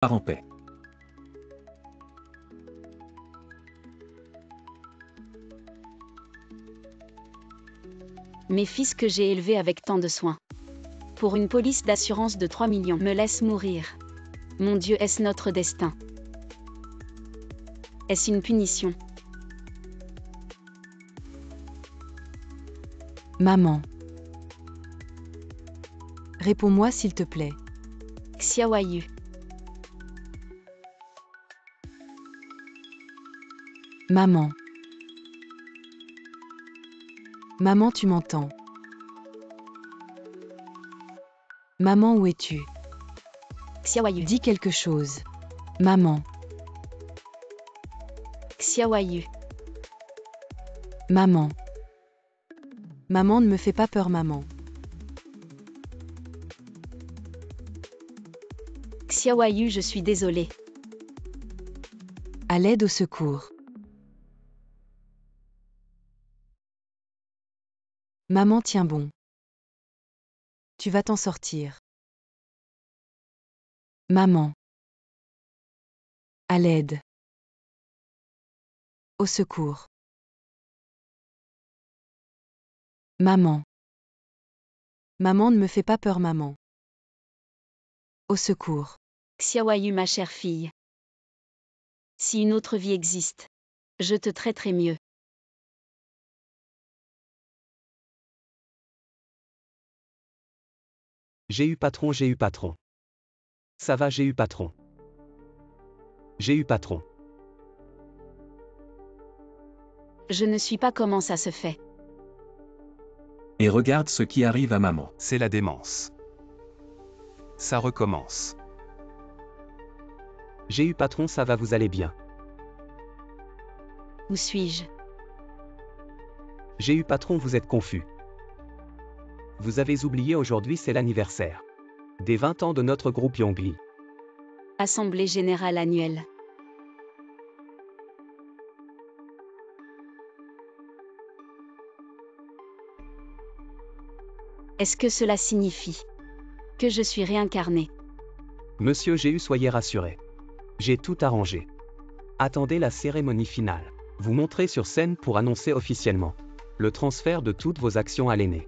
Pars en paix. Mes fils que j'ai élevés avec tant de soin. Pour une police d'assurance de 3 millions, me laisse mourir. Mon Dieu, est-ce notre destin? Est-ce une punition? Maman. Réponds-moi s'il te plaît. Xiaoyu. Maman. Maman, tu m'entends? Maman, où es-tu? Xiaoyu. Dis quelque chose. Maman. Xiaoyu. Maman. Maman, ne me fais pas peur, maman. Xiaoyu, je suis désolée. À l'aide, au secours. Maman, tiens bon. Tu vas t'en sortir. Maman. À l'aide. Au secours. Maman. Maman, ne me fais pas peur, maman. Au secours. Xiaoyu, ma chère fille. Si une autre vie existe, je te traiterai mieux. J'ai eu patron, j'ai eu patron. Ça va, j'ai eu patron. J'ai eu patron. Je ne suis pas comment ça se fait. Et regarde ce qui arrive à maman. C'est la démence. Ça recommence. J'ai eu patron, ça va, vous allez bien. Où suis-je? J'ai eu patron, vous êtes confus. Vous avez oublié, aujourd'hui c'est l'anniversaire des 20 ans de notre groupe Yongli. Assemblée générale annuelle. Est-ce que cela signifie que je suis réincarné? Monsieur J'ai eu, soyez rassuré. J'ai tout arrangé. Attendez la cérémonie finale. Vous montrez sur scène pour annoncer officiellement le transfert de toutes vos actions à l'aîné.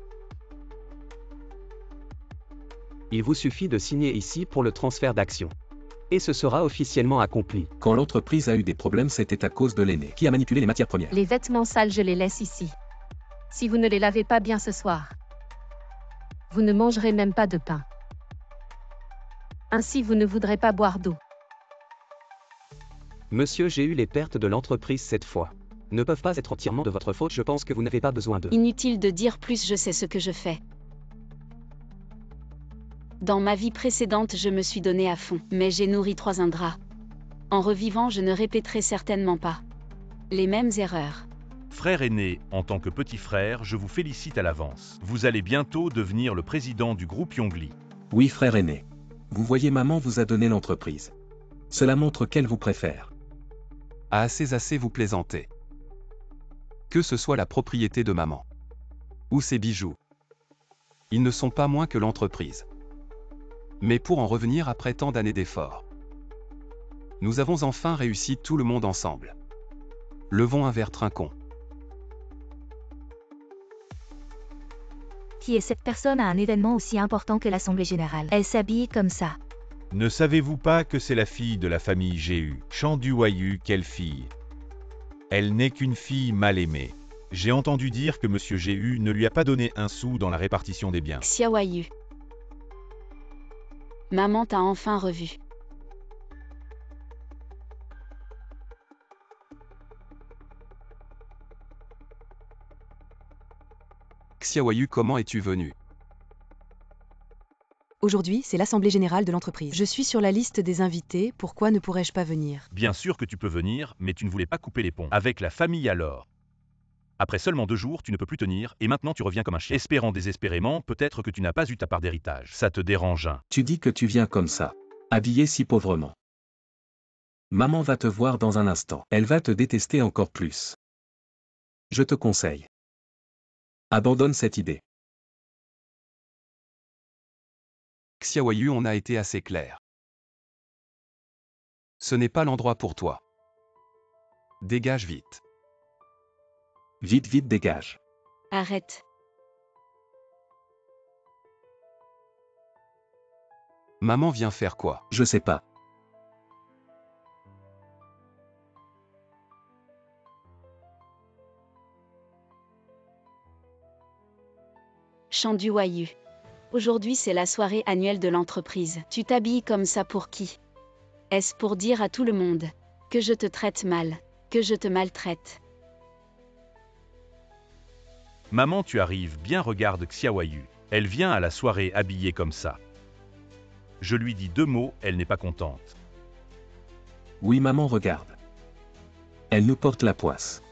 Il vous suffit de signer ici pour le transfert d'actions. Et ce sera officiellement accompli. Quand l'entreprise a eu des problèmes, c'était à cause de l'aîné qui a manipulé les matières premières. Les vêtements sales, je les laisse ici. Si vous ne les lavez pas bien ce soir, vous ne mangerez même pas de pain. Ainsi, vous ne voudrez pas boire d'eau. Monsieur J'ai eu, les pertes de l'entreprise cette fois ne peuvent pas être entièrement de votre faute, je pense que vous n'avez pas besoin de... Inutile de dire plus, je sais ce que je fais. Dans ma vie précédente, je me suis donné à fond, mais j'ai nourri 3 Indras. En revivant, je ne répéterai certainement pas les mêmes erreurs. Frère aîné, en tant que petit frère, je vous félicite à l'avance. Vous allez bientôt devenir le président du groupe Yongli. Oui, frère aîné. Vous voyez, maman vous a donné l'entreprise. Cela montre qu'elle vous préfère. Assez, vous plaisantez. Que ce soit la propriété de maman ou ses bijoux, ils ne sont pas moins que l'entreprise. Mais pour en revenir après tant d'années d'efforts, nous avons enfin réussi tout le monde ensemble. Levons un verre trinquons. Qui est cette personne à un événement aussi important que l'Assemblée Générale? Elle s'habille comme ça. Ne savez-vous pas que c'est la fille de la famille J'ai-eu, Chandu-Wayu, quelle fille? Elle n'est qu'une fille mal aimée. J'ai entendu dire que Monsieur J'ai-eu ne lui a pas donné un sou dans la répartition des biens. Xiaoyu. Maman t'a enfin revu. Xiaoyu, comment es-tu venu? Aujourd'hui, c'est l'Assemblée Générale de l'entreprise. Je suis sur la liste des invités, pourquoi ne pourrais-je pas venir? Bien sûr que tu peux venir, mais tu ne voulais pas couper les ponts. Avec la famille alors. Après seulement 2 jours, tu ne peux plus tenir, et maintenant tu reviens comme un chien. Espérant désespérément, peut-être que tu n'as pas eu ta part d'héritage. Ça te dérange, hein? Tu dis que tu viens comme ça, habillé si pauvrement. Maman va te voir dans un instant. Elle va te détester encore plus. Je te conseille. Abandonne cette idée. Xiaoyu, on a été assez clair. Ce n'est pas l'endroit pour toi. Dégage vite. Vite, vite, dégage. Arrête. Maman vient faire quoi? Je sais pas. Chant du Wayu. Aujourd'hui c'est la soirée annuelle de l'entreprise. Tu t'habilles comme ça pour qui? Est-ce pour dire à tout le monde que je te traite mal, que je te maltraite? Maman, tu arrives bien, regarde Xiaoyu. Elle vient à la soirée habillée comme ça. Je lui dis 2 mots, elle n'est pas contente. Oui, maman, regarde. Elle nous porte la poisse.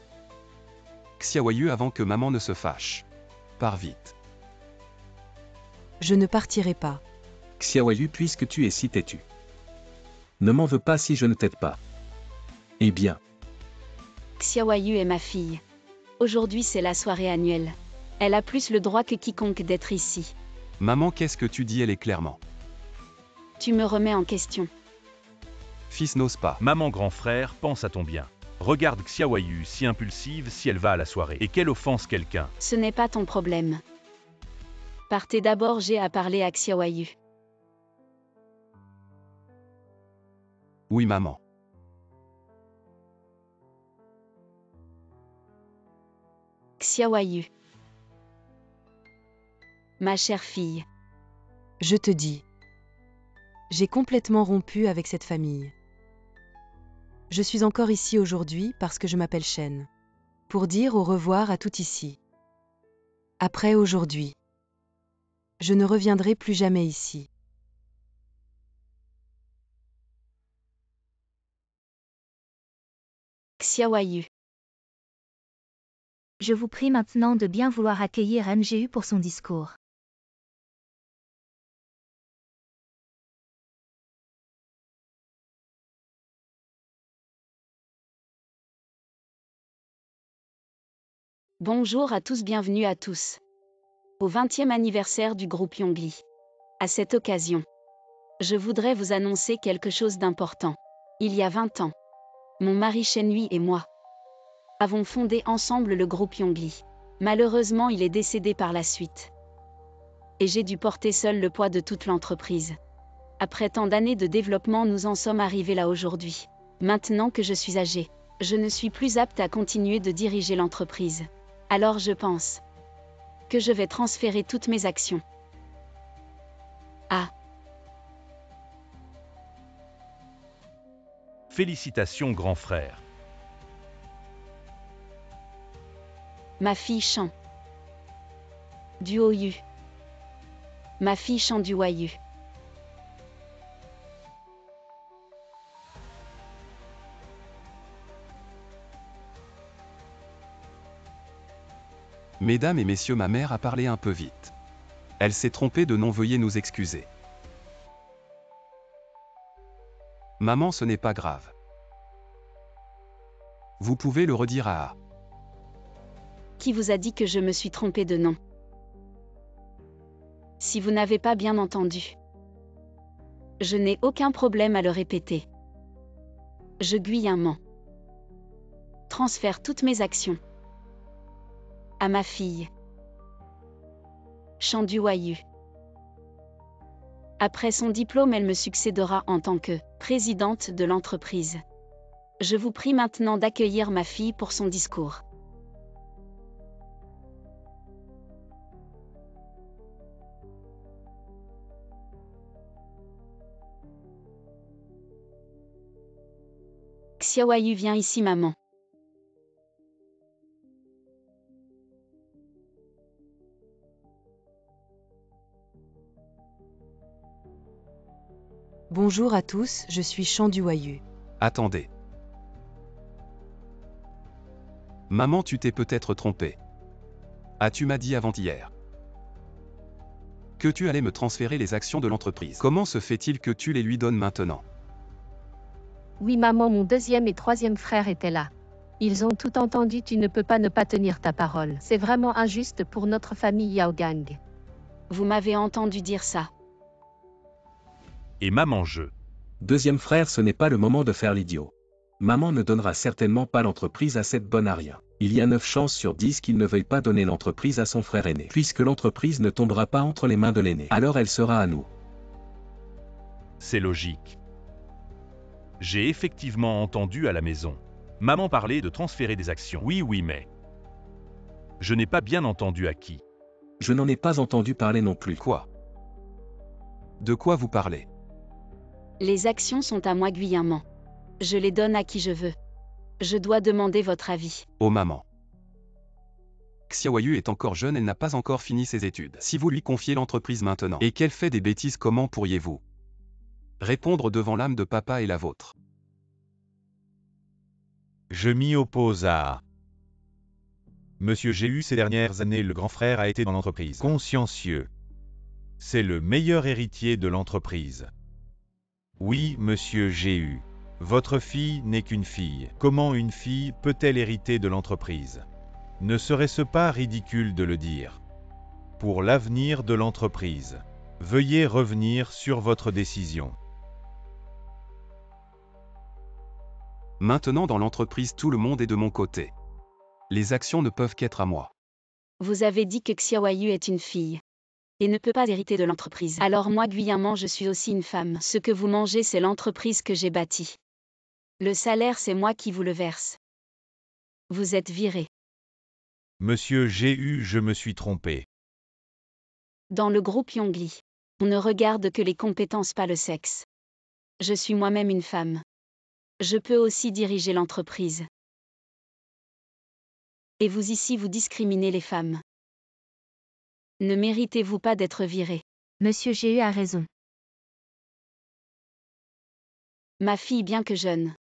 Xiaoyu avant que maman ne se fâche. Pars vite. Je ne partirai pas. Xiaoyu, puisque tu es si têtu. Ne m'en veux pas si je ne t'aide pas. Eh bien, Xiaoyu est ma fille. Aujourd'hui c'est la soirée annuelle. Elle a plus le droit que quiconque d'être ici. Maman, qu'est-ce que tu dis? Elle est clairement. Tu me remets en question. Fils n'ose pas. Maman, grand frère, pense à ton bien. Regarde Xiaoyu, si impulsive, si elle va à la soirée. Et qu'elle offense quelqu'un. Ce n'est pas ton problème. Partez d'abord, j'ai à parler à Xiaoyu. Oui, maman. Xiaoyu. Ma chère fille. Je te dis. J'ai complètement rompu avec cette famille. Je suis encore ici aujourd'hui parce que je m'appelle Shen. Pour dire au revoir à tout ici. Après aujourd'hui. Je ne reviendrai plus jamais ici. Xiaoyu. Je vous prie maintenant de bien vouloir accueillir MGU pour son discours. Bonjour à tous, bienvenue à tous. Au 20e anniversaire du groupe Yongli. À cette occasion, je voudrais vous annoncer quelque chose d'important. Il y a 20 ans, mon mari Shenhui et moi avons fondé ensemble le groupe Yongli. Malheureusement, il est décédé par la suite. Et j'ai dû porter seul le poids de toute l'entreprise. Après tant d'années de développement, nous en sommes arrivés là aujourd'hui. Maintenant que je suis âgée, je ne suis plus apte à continuer de diriger l'entreprise. Alors je pense que je vais transférer toutes mes actions à Félicitations, grand frère. ma fille Chan du Oyu. Ma fille Chan du Wayu. Mesdames et messieurs, ma mère a parlé un peu vite. Elle s'est trompée de nom, veuillez nous excuser. Maman, ce n'est pas grave. Vous pouvez le redire à... Qui vous a dit que je me suis trompée de nom? Si vous n'avez pas bien entendu, je n'ai aucun problème à le répéter. Je Guillemot transfère toutes mes actions à ma fille Chan du Wayu. Après son diplôme, elle me succédera en tant que présidente de l'entreprise. Je vous prie maintenant d'accueillir ma fille pour son discours. Xiaoyu, viens ici, maman. Bonjour à tous, je suis Chan du Wayu. Attendez. Maman, tu t'es peut-être trompée. Ah, tu m'as dit avant-hier que tu allais me transférer les actions de l'entreprise. Comment se fait-il que tu les lui donnes maintenant? Oui maman, mon deuxième et troisième frère étaient là. Ils ont tout entendu, tu ne peux pas ne pas tenir ta parole. C'est vraiment injuste pour notre famille Yaogang. Vous m'avez entendu dire ça. Et maman, Deuxième frère, ce n'est pas le moment de faire l'idiot. Maman ne donnera certainement pas l'entreprise à cette bonne à rien. Il y a 9 chances sur 10 qu'il ne veuille pas donner l'entreprise à son frère aîné. Puisque l'entreprise ne tombera pas entre les mains de l'aîné, alors elle sera à nous. C'est logique. J'ai effectivement entendu à la maison. Maman parlait de transférer des actions. Oui, mais... Je n'ai pas bien entendu à qui. Je n'en ai pas entendu parler non plus. Quoi? De quoi vous parlez? Les actions sont à moi Guillermin. Je les donne à qui je veux. Je dois demander votre avis. Oh maman. Xiaoyu est encore jeune, elle n'a pas encore fini ses études. Si vous lui confiez l'entreprise maintenant, et qu'elle fait des bêtises, comment pourriez-vous répondre devant l'âme de papa et la vôtre? Je m'y oppose à... Monsieur Géu, ces dernières années, le grand frère a été dans l'entreprise. Consciencieux. C'est le meilleur héritier de l'entreprise. Oui, monsieur Géu. Votre fille n'est qu'une fille. Comment une fille peut-elle hériter de l'entreprise? Ne serait-ce pas ridicule de le dire? Pour l'avenir de l'entreprise, veuillez revenir sur votre décision. Maintenant dans l'entreprise, tout le monde est de mon côté. Les actions ne peuvent qu'être à moi. Vous avez dit que Xiaoyu est une fille et ne peut pas hériter de l'entreprise. Alors moi Guillermin, je suis aussi une femme. Ce que vous mangez, c'est l'entreprise que j'ai bâtie. Le salaire, c'est moi qui vous le verse. Vous êtes viré. Monsieur Géu, je me suis trompé. Dans le groupe Yongli, on ne regarde que les compétences, pas le sexe. Je suis moi-même une femme. Je peux aussi diriger l'entreprise. Et vous ici, vous discriminez les femmes. Ne méritez-vous pas d'être viré? Monsieur Géu a raison. Ma fille, bien que jeune,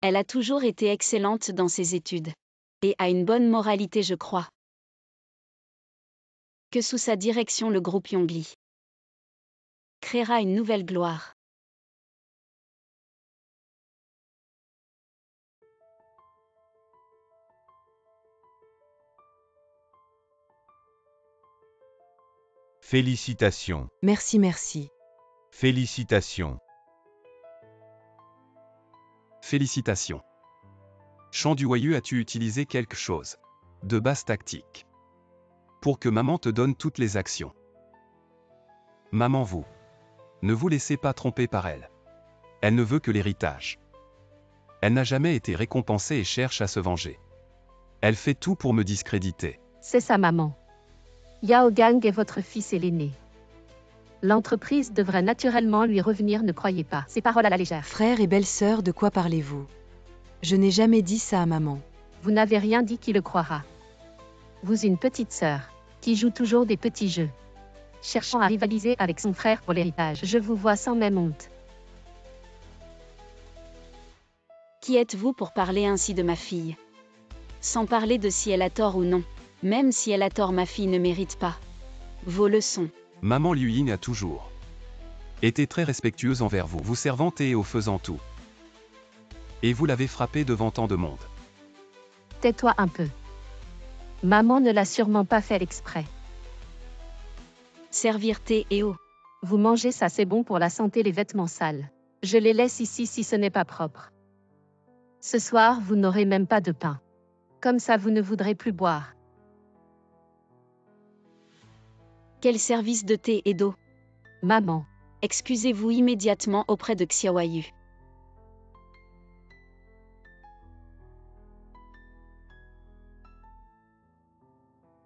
elle a toujours été excellente dans ses études. Et a une bonne moralité, je crois. Que sous sa direction, le groupe Yongli créera une nouvelle gloire. Félicitations. Merci, merci. Félicitations. Félicitations. Chan Duoyu, as-tu utilisé quelque chose de basse tactique pour que maman te donne toutes les actions? Maman, vous ne vous laissez pas tromper par elle. Elle ne veut que l'héritage. Elle n'a jamais été récompensée et cherche à se venger. Elle fait tout pour me discréditer. C'est sa maman. Yao Gang est votre fils et l'aîné. L'entreprise devrait naturellement lui revenir, ne croyez pas. Ces paroles à la légère. Frère et belle-sœur, de quoi parlez-vous? Je n'ai jamais dit ça à maman. Vous n'avez rien dit qui le croira. Vous, une petite sœur, qui joue toujours des petits jeux, cherchant à rivaliser avec son frère pour l'héritage. Je vous vois sans même honte. Qui êtes-vous pour parler ainsi de ma fille? Sans parler de si elle a tort ou non. Même si elle a tort, ma fille ne mérite pas vos leçons. Maman Liu Yin a toujours été très respectueuse envers vous, vous servant et au faisant tout. Et vous l'avez frappée devant tant de monde. Tais-toi un peu. Maman ne l'a sûrement pas fait exprès. Servir thé et eau. Vous mangez ça, c'est bon pour la santé, les vêtements sales. Je les laisse ici si ce n'est pas propre. Ce soir, vous n'aurez même pas de pain. Comme ça, vous ne voudrez plus boire. Quel service de thé et d'eau? Maman. Excusez-vous immédiatement auprès de Xiaoyu.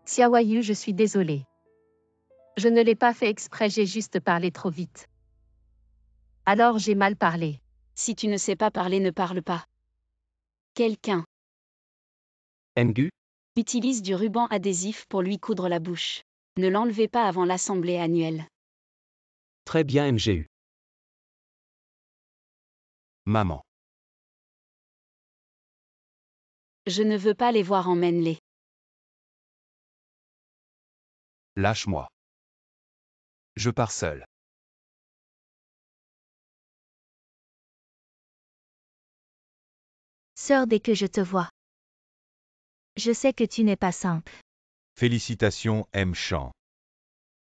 Xiaoyu, je suis désolée. Je ne l'ai pas fait exprès, j'ai juste parlé trop vite. Alors j'ai mal parlé. Si tu ne sais pas parler, ne parle pas. Quelqu'un Ngu, utilise du ruban adhésif pour lui coudre la bouche. Ne l'enlevez pas avant l'assemblée annuelle. très bien MGU. Maman. Je ne veux pas les voir, emmène-les. Lâche-moi. Je pars seul. Sœur, dès que je te vois. Je sais que tu n'es pas simple. Félicitations, M. Chan.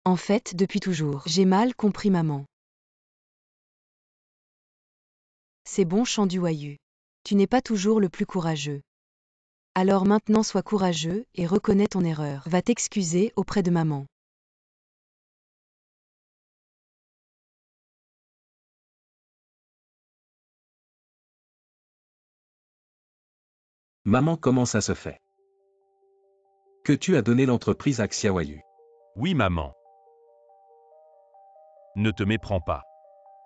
En fait, depuis toujours. J'ai mal compris maman. C'est bon, Chandu Wayu. Tu n'es pas toujours le plus courageux. Alors maintenant sois courageux et reconnais ton erreur. Va t'excuser auprès de maman. Maman, comment ça se fait que tu as donné l'entreprise à Xiaoyu? Oui, maman. Ne te méprends pas.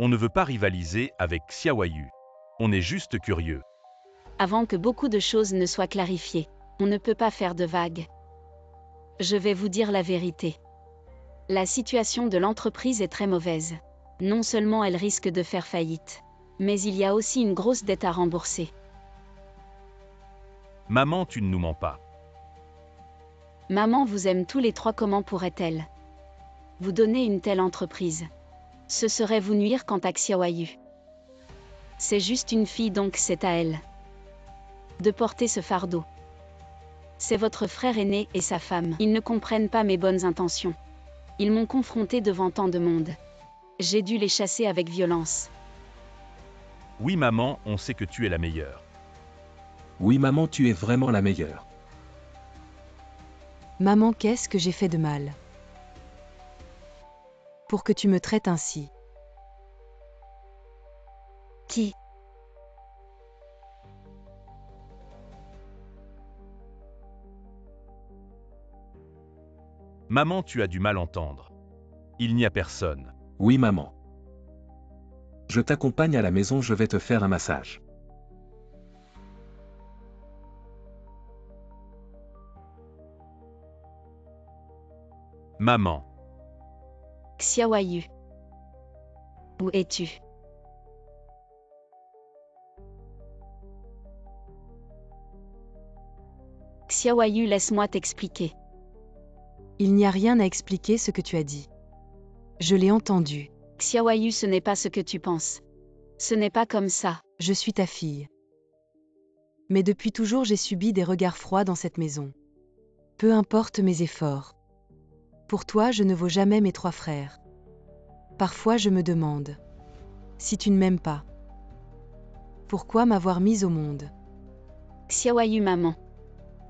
On ne veut pas rivaliser avec Xiaoyu. On est juste curieux. Avant que beaucoup de choses ne soient clarifiées, on ne peut pas faire de vagues. Je vais vous dire la vérité. La situation de l'entreprise est très mauvaise. Non seulement elle risque de faire faillite, mais il y a aussi une grosse dette à rembourser. Maman, tu ne nous mens pas. Maman vous aime tous les trois, comment pourrait-elle vous donner une telle entreprise? Ce serait vous nuire quant à Xiaoyu. C'est juste une fille, donc c'est à elle de porter ce fardeau. C'est votre frère aîné et sa femme. Ils ne comprennent pas mes bonnes intentions. Ils m'ont confronté devant tant de monde. J'ai dû les chasser avec violence. Oui, maman, on sait que tu es la meilleure. Oui, maman, tu es vraiment la meilleure. Maman, qu'est-ce que j'ai fait de mal pour que tu me traites ainsi? Qui? Maman, tu as du mal entendre. Il n'y a personne. Oui, maman. Je t'accompagne à la maison, je vais te faire un massage. Maman. Xiaoyu. Où es-tu? Xiaoyu, laisse-moi t'expliquer. Il n'y a rien à expliquer ce que tu as dit. Je l'ai entendu. Xiaoyu, ce n'est pas ce que tu penses. Ce n'est pas comme ça. Je suis ta fille. Mais depuis toujours j'ai subi des regards froids dans cette maison. Peu importe mes efforts. Pour toi, je ne vaux jamais mes trois frères. Parfois je me demande, si tu ne m'aimes pas, pourquoi m'avoir mise au monde? Xiaoyu, maman.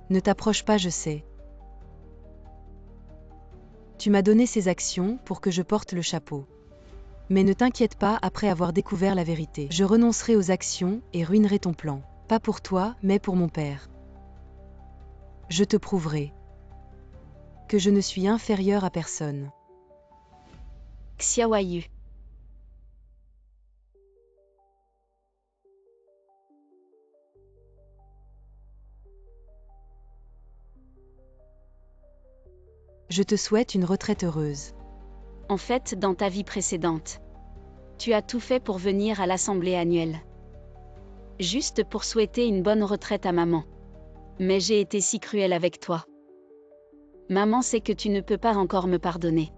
Ne t'approche pas, je sais. Tu m'as donné ces actions pour que je porte le chapeau. Mais ne t'inquiète pas, après avoir découvert la vérité, je renoncerai aux actions et ruinerai ton plan. Pas pour toi, mais pour mon père. Je te prouverai que je ne suis inférieure à personne. Xiaoyu. Je te souhaite une retraite heureuse. En fait, dans ta vie précédente, tu as tout fait pour venir à l'assemblée annuelle. Juste pour souhaiter une bonne retraite à maman. Mais j'ai été si cruelle avec toi. Maman sait que tu ne peux pas encore me pardonner.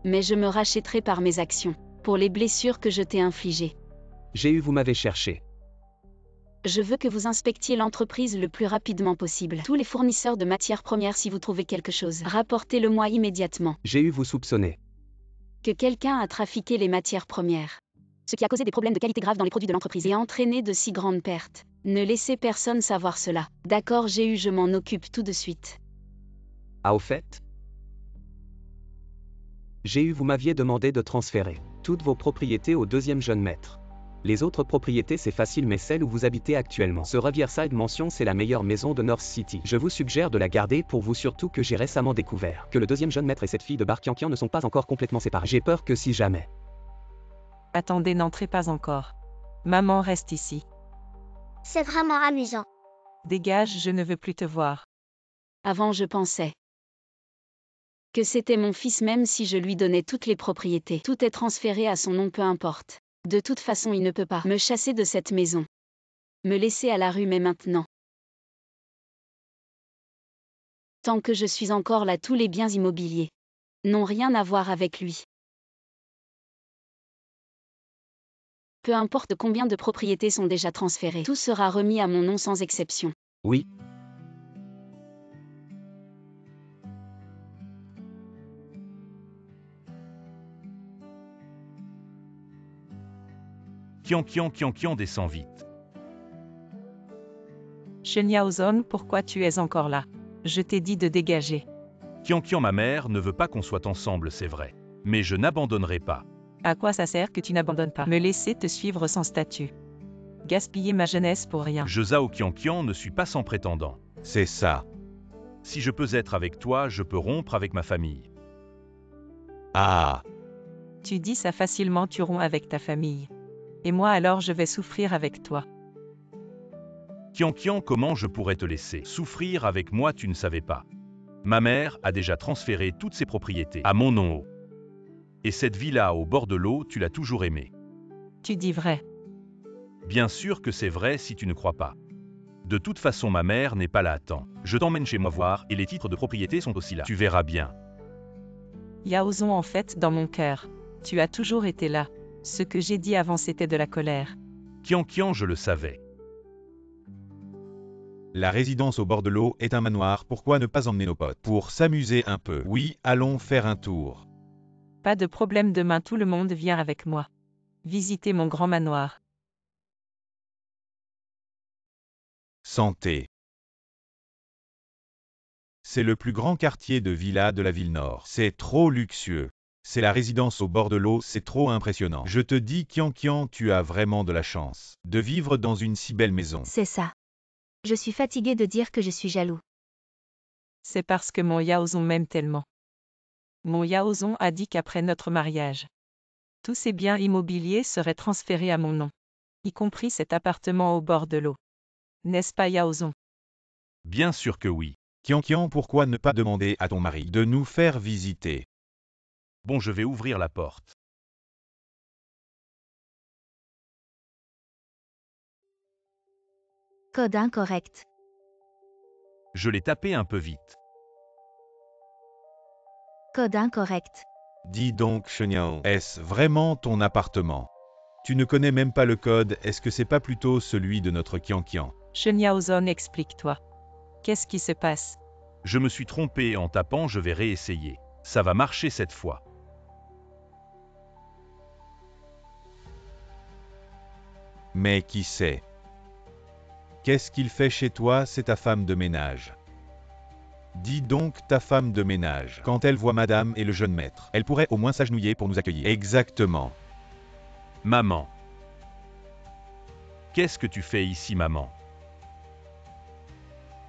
Mais je me rachèterai par mes actions, pour les blessures que je t'ai infligées. Vous m'avez cherché. Je veux que vous inspectiez l'entreprise le plus rapidement possible. Tous les fournisseurs de matières premières, si vous trouvez quelque chose, rapportez-le-moi immédiatement. Vous soupçonnez. Que quelqu'un a trafiqué les matières premières. Ce qui a causé des problèmes de qualité graves dans les produits de l'entreprise et entraîné de si grandes pertes. Ne laissez personne savoir cela. D'accord, je m'en occupe tout de suite. Ah, au fait, vous m'aviez demandé de transférer toutes vos propriétés au deuxième jeune maître. Les autres propriétés c'est facile, mais celle où vous habitez actuellement, ce Riverside Mansion, c'est la meilleure maison de North City. Je vous suggère de la garder pour vous, surtout que j'ai récemment découvert que le deuxième jeune maître et cette fille de Barkiankian ne sont pas encore complètement séparés. J'ai peur que si jamais... Attendez, n'entrez pas encore. Maman reste ici. C'est vraiment amusant. Dégage, je ne veux plus te voir. Avant, je pensais que c'était mon fils, même si je lui donnais toutes les propriétés. Tout est transféré à son nom, peu importe. De toute façon, il ne peut pas me chasser de cette maison. Me laisser à la rue, mais maintenant. Tant que je suis encore là, tous les biens immobiliers n'ont rien à voir avec lui. Peu importe combien de propriétés sont déjà transférées, tout sera remis à mon nom sans exception. Oui. Kian descend vite. Shenyaozong, pourquoi tu es encore là? Je t'ai dit de dégager. Kian, ma mère ne veut pas qu'on soit ensemble, c'est vrai. Mais je n'abandonnerai pas. À quoi ça sert que tu n'abandonnes pas? Me laisser te suivre sans statut. Gaspiller ma jeunesse pour rien. Je Zhao Kian ne suis pas sans prétendant. C'est ça. Si je peux être avec toi, je peux rompre avec ma famille. Ah. Tu dis ça facilement, tu romps avec ta famille. Et moi alors je vais souffrir avec toi. Kian, comment je pourrais te laisser souffrir avec moi, tu ne savais pas. Ma mère a déjà transféré toutes ses propriétés à mon nom. Et cette villa au bord de l'eau, tu l'as toujours aimée. Tu dis vrai. Bien sûr que c'est vrai si tu ne crois pas. De toute façon, ma mère n'est pas là à temps. Je t'emmène chez moi voir et les titres de propriété sont aussi là. Tu verras bien. Yaozong, en fait, dans mon cœur. Tu as toujours été là. Ce que j'ai dit avant, c'était de la colère. Kian, je le savais. La résidence au bord de l'eau est un manoir, pourquoi ne pas emmener nos potes? Pour s'amuser un peu. Oui, allons faire un tour. Pas de problème, demain tout le monde vient avec moi. Visiter mon grand manoir. Santé. C'est le plus grand quartier de villa de la ville nord. C'est trop luxueux. C'est la résidence au bord de l'eau, c'est trop impressionnant. Je te dis, Kian, tu as vraiment de la chance de vivre dans une si belle maison. C'est ça. Je suis fatiguée de dire que je suis jaloux. C'est parce que mon Yaozong m'aime tellement. Mon Yaozong a dit qu'après notre mariage, tous ses biens immobiliers seraient transférés à mon nom, y compris cet appartement au bord de l'eau. N'est-ce pas, Yaozong? Bien sûr que oui. Kian, pourquoi ne pas demander à ton mari de nous faire visiter? Bon, je vais ouvrir la porte. Code incorrect. Je l'ai tapé un peu vite. Code incorrect. Dis donc, Shenyao, est-ce vraiment ton appartement? Tu ne connais même pas le code, est-ce que c'est pas plutôt celui de notre Kian? Shenyaozong, explique-toi. Qu'est-ce qui se passe? Je me suis trompé en tapant, je vais réessayer. Ça va marcher cette fois. Mais qui sait? Qu'est-ce qu'il fait chez toi, c'est ta femme de ménage. Dis donc ta femme de ménage. Quand elle voit madame et le jeune maître, elle pourrait au moins s'agenouiller pour nous accueillir. Exactement. Maman. Qu'est-ce que tu fais ici, maman?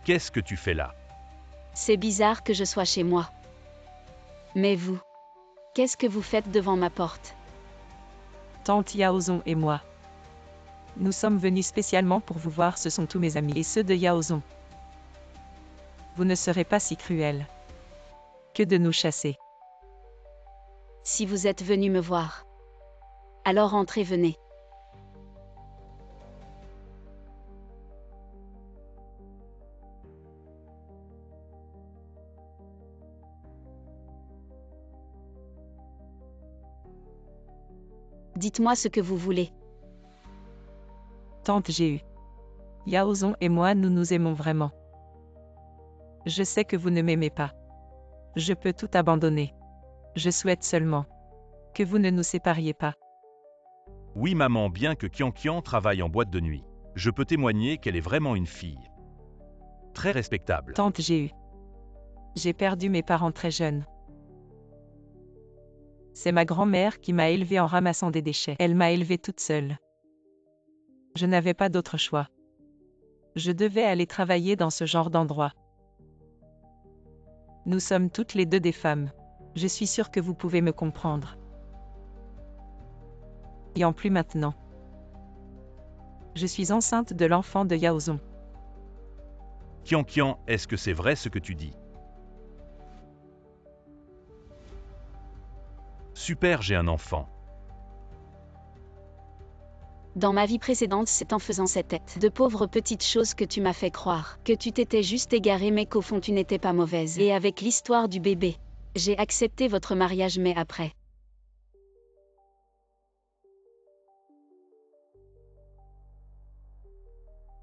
Qu'est-ce que tu fais là? C'est bizarre que je sois chez moi. Mais vous, qu'est-ce que vous faites devant ma porte? Tante Yaozong et moi. Nous sommes venus spécialement pour vous voir, ce sont tous mes amis et ceux de Yaozong. Vous ne serez pas si cruel que de nous chasser. Si vous êtes venu me voir, alors entrez, venez. Dites-moi ce que vous voulez. Tante J'ai eu. Yaozong et moi, nous nous aimons vraiment. Je sais que vous ne m'aimez pas. Je peux tout abandonner. Je souhaite seulement que vous ne nous sépariez pas. Oui, maman, bien que Kian travaille en boîte de nuit, je peux témoigner qu'elle est vraiment une fille très respectable. Tante J'ai eu. J'ai perdu mes parents très jeunes. C'est ma grand-mère qui m'a élevée en ramassant des déchets. Elle m'a élevée toute seule. Je n'avais pas d'autre choix. Je devais aller travailler dans ce genre d'endroit. Nous sommes toutes les deux des femmes. Je suis sûre que vous pouvez me comprendre. Et en plus maintenant. Je suis enceinte de l'enfant de Yaozong. Kian, est-ce que c'est vrai ce que tu dis? Super, j'ai un enfant. Dans ma vie précédente, c'est en faisant cette tête de pauvres petites choses que tu m'as fait croire que tu t'étais juste égarée, mais qu'au fond tu n'étais pas mauvaise. Et avec l'histoire du bébé, j'ai accepté votre mariage, mais après.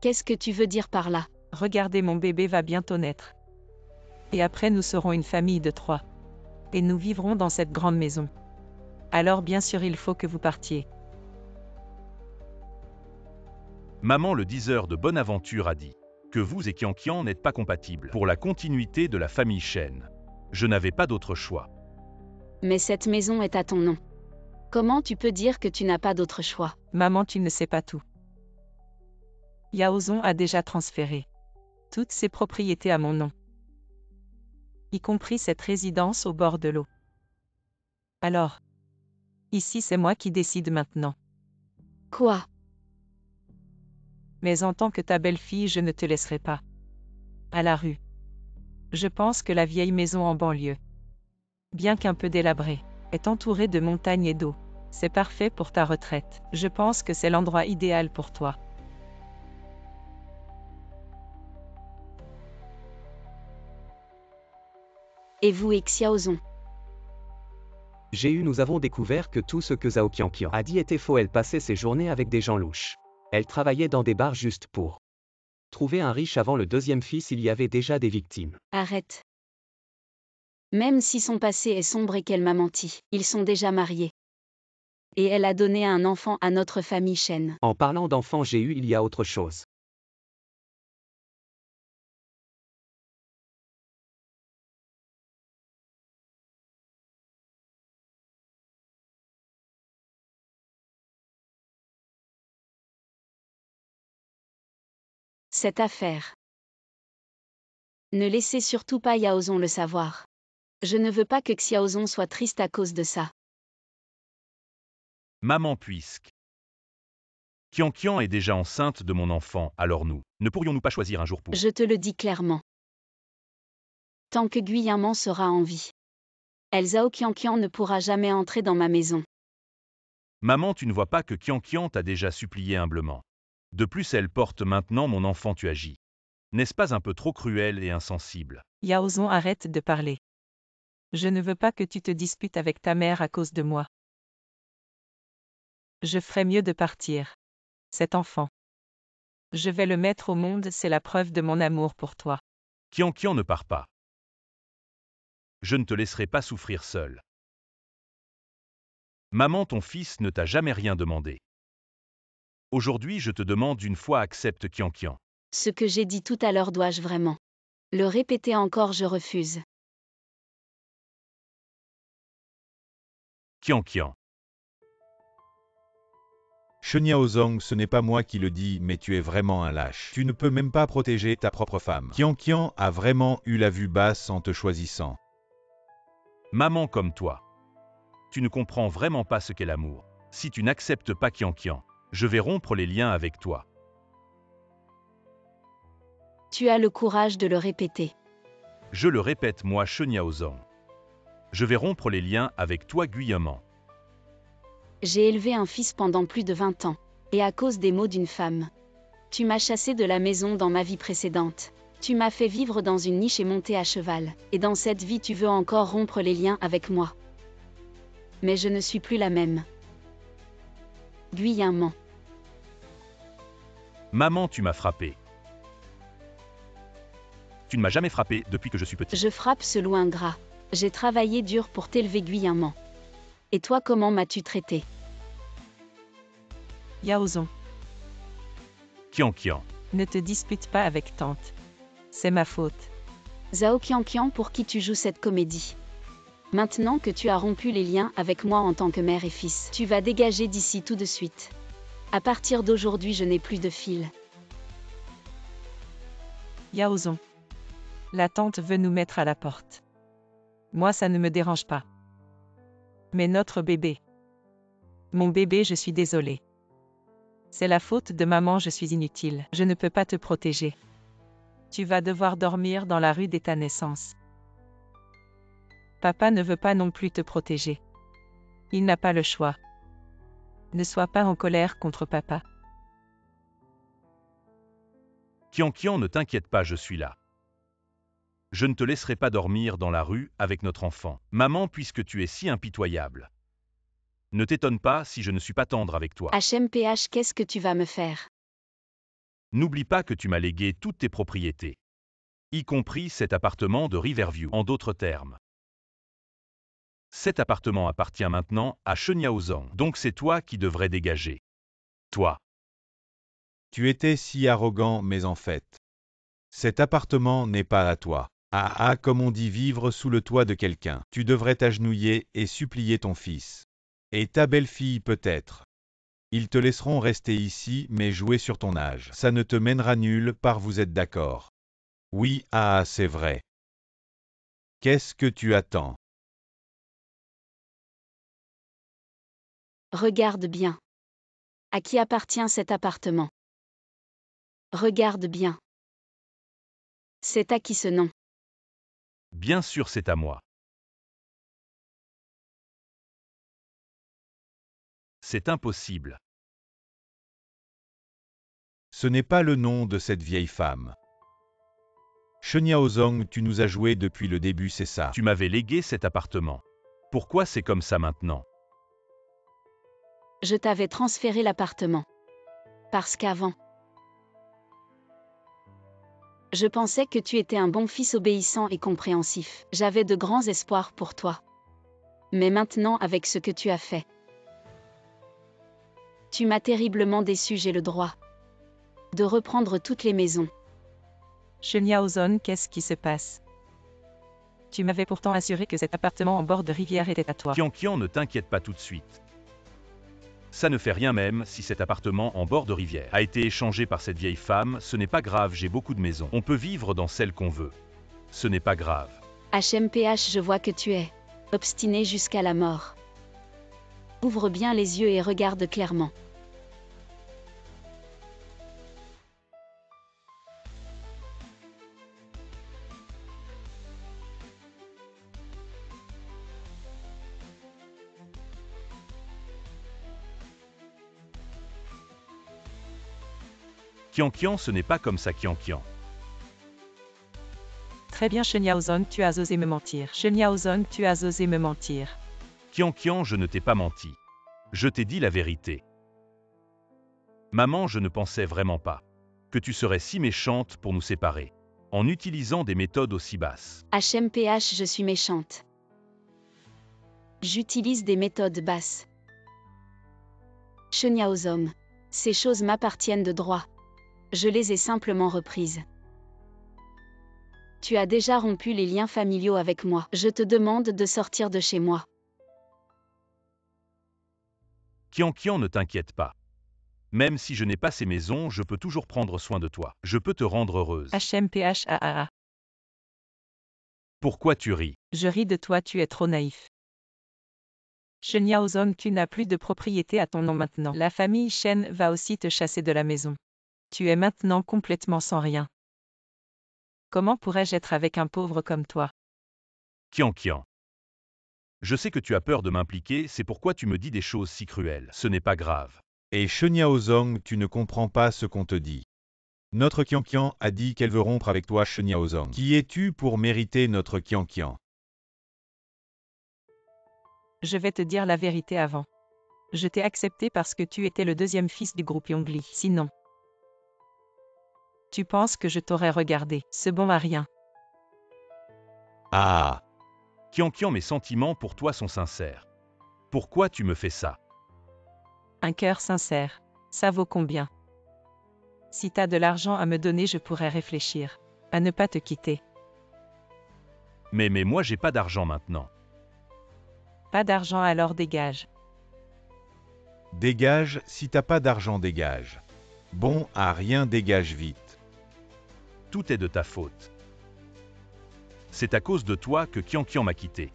Qu'est-ce que tu veux dire par là? Regardez, mon bébé va bientôt naître. Et après nous serons une famille de 3. Et nous vivrons dans cette grande maison. Alors bien sûr il faut que vous partiez. Maman le diseur de Bonaventure a dit que vous et Qian n'êtes pas compatibles pour la continuité de la famille Shen. Je n'avais pas d'autre choix. Mais cette maison est à ton nom. Comment tu peux dire que tu n'as pas d'autre choix? Maman, tu ne sais pas tout. Yaozong a déjà transféré toutes ses propriétés à mon nom, y compris cette résidence au bord de l'eau. Alors, ici c'est moi qui décide maintenant. Quoi? Mais en tant que ta belle-fille, je ne te laisserai pas à la rue. Je pense que la vieille maison en banlieue, bien qu'un peu délabrée, est entourée de montagnes et d'eau. C'est parfait pour ta retraite. Je pense que c'est l'endroit idéal pour toi. Et vous et Xiaozong? Nous avons découvert que tout ce que Zhao Qianqian a dit était faux. Elle passait ses journées avec des gens louches. Elle travaillait dans des bars juste pour trouver un riche. Avant le deuxième fils, il y avait déjà des victimes. Arrête. Même si son passé est sombre et qu'elle m'a menti, ils sont déjà mariés. Et elle a donné un enfant à notre famille Shen. En parlant d'enfant, il y a autre chose. Cette affaire. Ne laissez surtout pas Yaozong le savoir. Je ne veux pas que Xiaozong soit triste à cause de ça. Maman, puisque Qian est déjà enceinte de mon enfant, alors ne pourrions-nous pas choisir un jour pour... Je te le dis clairement. Tant que Guyanman sera en vie, Zhao Qian ne pourra jamais entrer dans ma maison. Maman, tu ne vois pas que Qian t'a déjà supplié humblement. De plus, elle porte maintenant mon enfant, tu agis. N'est-ce pas un peu trop cruel et insensible? Yaozong, arrête de parler. Je ne veux pas que tu te disputes avec ta mère à cause de moi. Je ferais mieux de partir. Cet enfant, je vais le mettre au monde, c'est la preuve de mon amour pour toi. Qian ne part pas. Je ne te laisserai pas souffrir seul. Maman, ton fils ne t'a jamais rien demandé. Aujourd'hui, je te demande une fois, accepte Qian. Ce que j'ai dit tout à l'heure, dois-je vraiment le répéter encore? Je refuse. Qian. Shen Yaozong, ce n'est pas moi qui le dis, mais tu es vraiment un lâche. Tu ne peux même pas protéger ta propre femme. Qian a vraiment eu la vue basse en te choisissant. Maman comme toi. Tu ne comprends vraiment pas ce qu'est l'amour. Si tu n'acceptes pas Qian, je vais rompre les liens avec toi. Tu as le courage de le répéter. Je le répète, moi, Shen Yaozong. Je vais rompre les liens avec toi, Guyanman. J'ai élevé un fils pendant plus de 20 ans, et à cause des mots d'une femme. Tu m'as chassé de la maison dans ma vie précédente. Tu m'as fait vivre dans une niche et monter à cheval, et dans cette vie tu veux encore rompre les liens avec moi. Mais je ne suis plus la même. Guyanman. Maman, tu m'as frappé. Tu ne m'as jamais frappé depuis que je suis petit. Je frappe ce loup ingrat. J'ai travaillé dur pour t'élever, Guyanman. Et toi, comment m'as-tu traité? Yaozong, Qian. ne te dispute pas avec tante. C'est ma faute. Zhao Qian, pour qui tu joues cette comédie? Maintenant que tu as rompu les liens avec moi en tant que mère et fils, tu vas dégager d'ici tout de suite. À partir d'aujourd'hui, je n'ai plus de fil. Yaozong, la tante veut nous mettre à la porte. Moi, ça ne me dérange pas. Mais notre bébé. Mon bébé, je suis désolée. C'est la faute de maman, je suis inutile. Je ne peux pas te protéger. Tu vas devoir dormir dans la rue dès ta naissance. Papa ne veut pas non plus te protéger. Il n'a pas le choix. Ne sois pas en colère contre papa. Qian, ne t'inquiète pas, je suis là. Je ne te laisserai pas dormir dans la rue avec notre enfant. Maman, puisque tu es si impitoyable. Ne t'étonne pas si je ne suis pas tendre avec toi. HMPH, qu'est-ce que tu vas me faire? N'oublie pas que tu m'as légué toutes tes propriétés. Y compris cet appartement de Riverview. En d'autres termes, cet appartement appartient maintenant à Shen Yaozong. Donc c'est toi qui devrais dégager. Toi. Tu étais si arrogant, mais en fait, cet appartement n'est pas à toi. Comme on dit vivre sous le toit de quelqu'un. Tu devrais t'agenouiller et supplier ton fils. Et ta belle-fille peut-être. Ils te laisseront rester ici, mais jouer sur ton âge. Ça ne te mènera nulle part, vous êtes d'accord? Oui, c'est vrai. Qu'est-ce que tu attends? Regarde bien. À qui appartient cet appartement? Regarde bien. C'est à qui ce nom? Bien sûr, c'est à moi. C'est impossible. Ce n'est pas le nom de cette vieille femme. Sheniaozong, tu nous as joué depuis le début, c'est ça? Tu m'avais légué cet appartement. Pourquoi c'est comme ça maintenant? Je t'avais transféré l'appartement. Parce qu'avant, je pensais que tu étais un bon fils obéissant et compréhensif. J'avais de grands espoirs pour toi. Mais maintenant, avec ce que tu as fait, tu m'as terriblement déçu. J'ai le droit de reprendre toutes les maisons. Sheniaozong, qu'est-ce qui se passe? Tu m'avais pourtant assuré que cet appartement en bord de rivière était à toi. Kian, ne t'inquiète pas tout de suite. Ça ne fait rien même si cet appartement en bord de rivière a été échangé par cette vieille femme, ce n'est pas grave, j'ai beaucoup de maisons. On peut vivre dans celle qu'on veut. Ce n'est pas grave. HMPH, je vois que tu es obstiné jusqu'à la mort. Ouvre bien les yeux et regarde clairement. Kian, ce n'est pas comme ça, Kian. Très bien, Sheniaozong, tu as osé me mentir. Sheniaozong, tu as osé me mentir. Kian, je ne t'ai pas menti. Je t'ai dit la vérité. Maman, je ne pensais vraiment pas que tu serais si méchante pour nous séparer, en utilisant des méthodes aussi basses. HMPH, je suis méchante. J'utilise des méthodes basses. Sheniaozong, ces choses m'appartiennent de droit. Je les ai simplement reprises. Tu as déjà rompu les liens familiaux avec moi. Je te demande de sortir de chez moi. Kian, ne t'inquiète pas. Même si je n'ai pas ces maisons, je peux toujours prendre soin de toi. Je peux te rendre heureuse. HMPH. Pourquoi tu ris? Je ris de toi, tu es trop naïf. Sheniaozong, tu n'as plus de propriété à ton nom maintenant. La famille Shen va aussi te chasser de la maison. Tu es maintenant complètement sans rien. Comment pourrais-je être avec un pauvre comme toi? Kian. Je sais que tu as peur de m'impliquer, c'est pourquoi tu me dis des choses si cruelles. Ce n'est pas grave. Et Sheniaozong, tu ne comprends pas ce qu'on te dit. Notre Kian a dit qu'elle veut rompre avec toi, Sheniaozong. Qui es-tu pour mériter notre Kian? Je vais te dire la vérité avant. Je t'ai accepté parce que tu étais le deuxième fils du groupe Yongli. Sinon, tu penses que je t'aurais regardé. Ce bon à rien. Kian, mes sentiments pour toi sont sincères. Pourquoi tu me fais ça? Un cœur sincère. Ça vaut combien? Si t'as de l'argent à me donner, je pourrais réfléchir à ne pas te quitter. Mais moi j'ai pas d'argent maintenant. Pas d'argent, alors dégage. Dégage, si t'as pas d'argent, dégage. Bon, rien, dégage vite. Tout est de ta faute. C'est à cause de toi que Kian m'a quitté.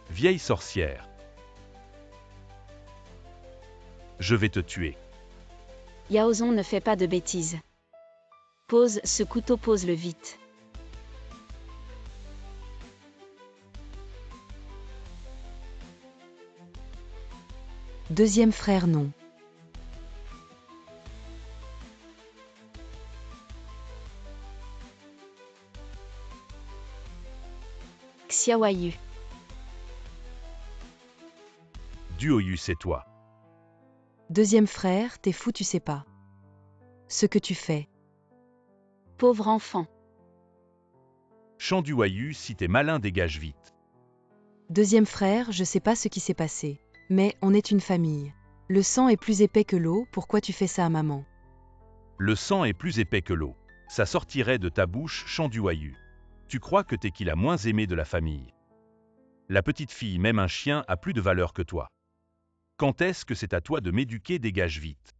Vieille sorcière. Je vais te tuer. Yaozong, ne fais pas de bêtises. Pose ce couteau, pose-le vite. Deuxième frère non. Xiaoyu. Duoyu, c'est toi. Deuxième frère, t'es fou, tu sais pas ce que tu fais. Pauvre enfant. Chanduayu, si t'es malin, dégage vite. Deuxième frère, je sais pas ce qui s'est passé. Mais on est une famille. Le sang est plus épais que l'eau, pourquoi tu fais ça à maman? Le sang est plus épais que l'eau. Ça sortirait de ta bouche, Chanduayu. Tu crois que t'es qui la moins aimée de la famille. La petite fille, même un chien, a plus de valeur que toi. Quand est-ce que c'est à toi de m'éduquer, dégage vite.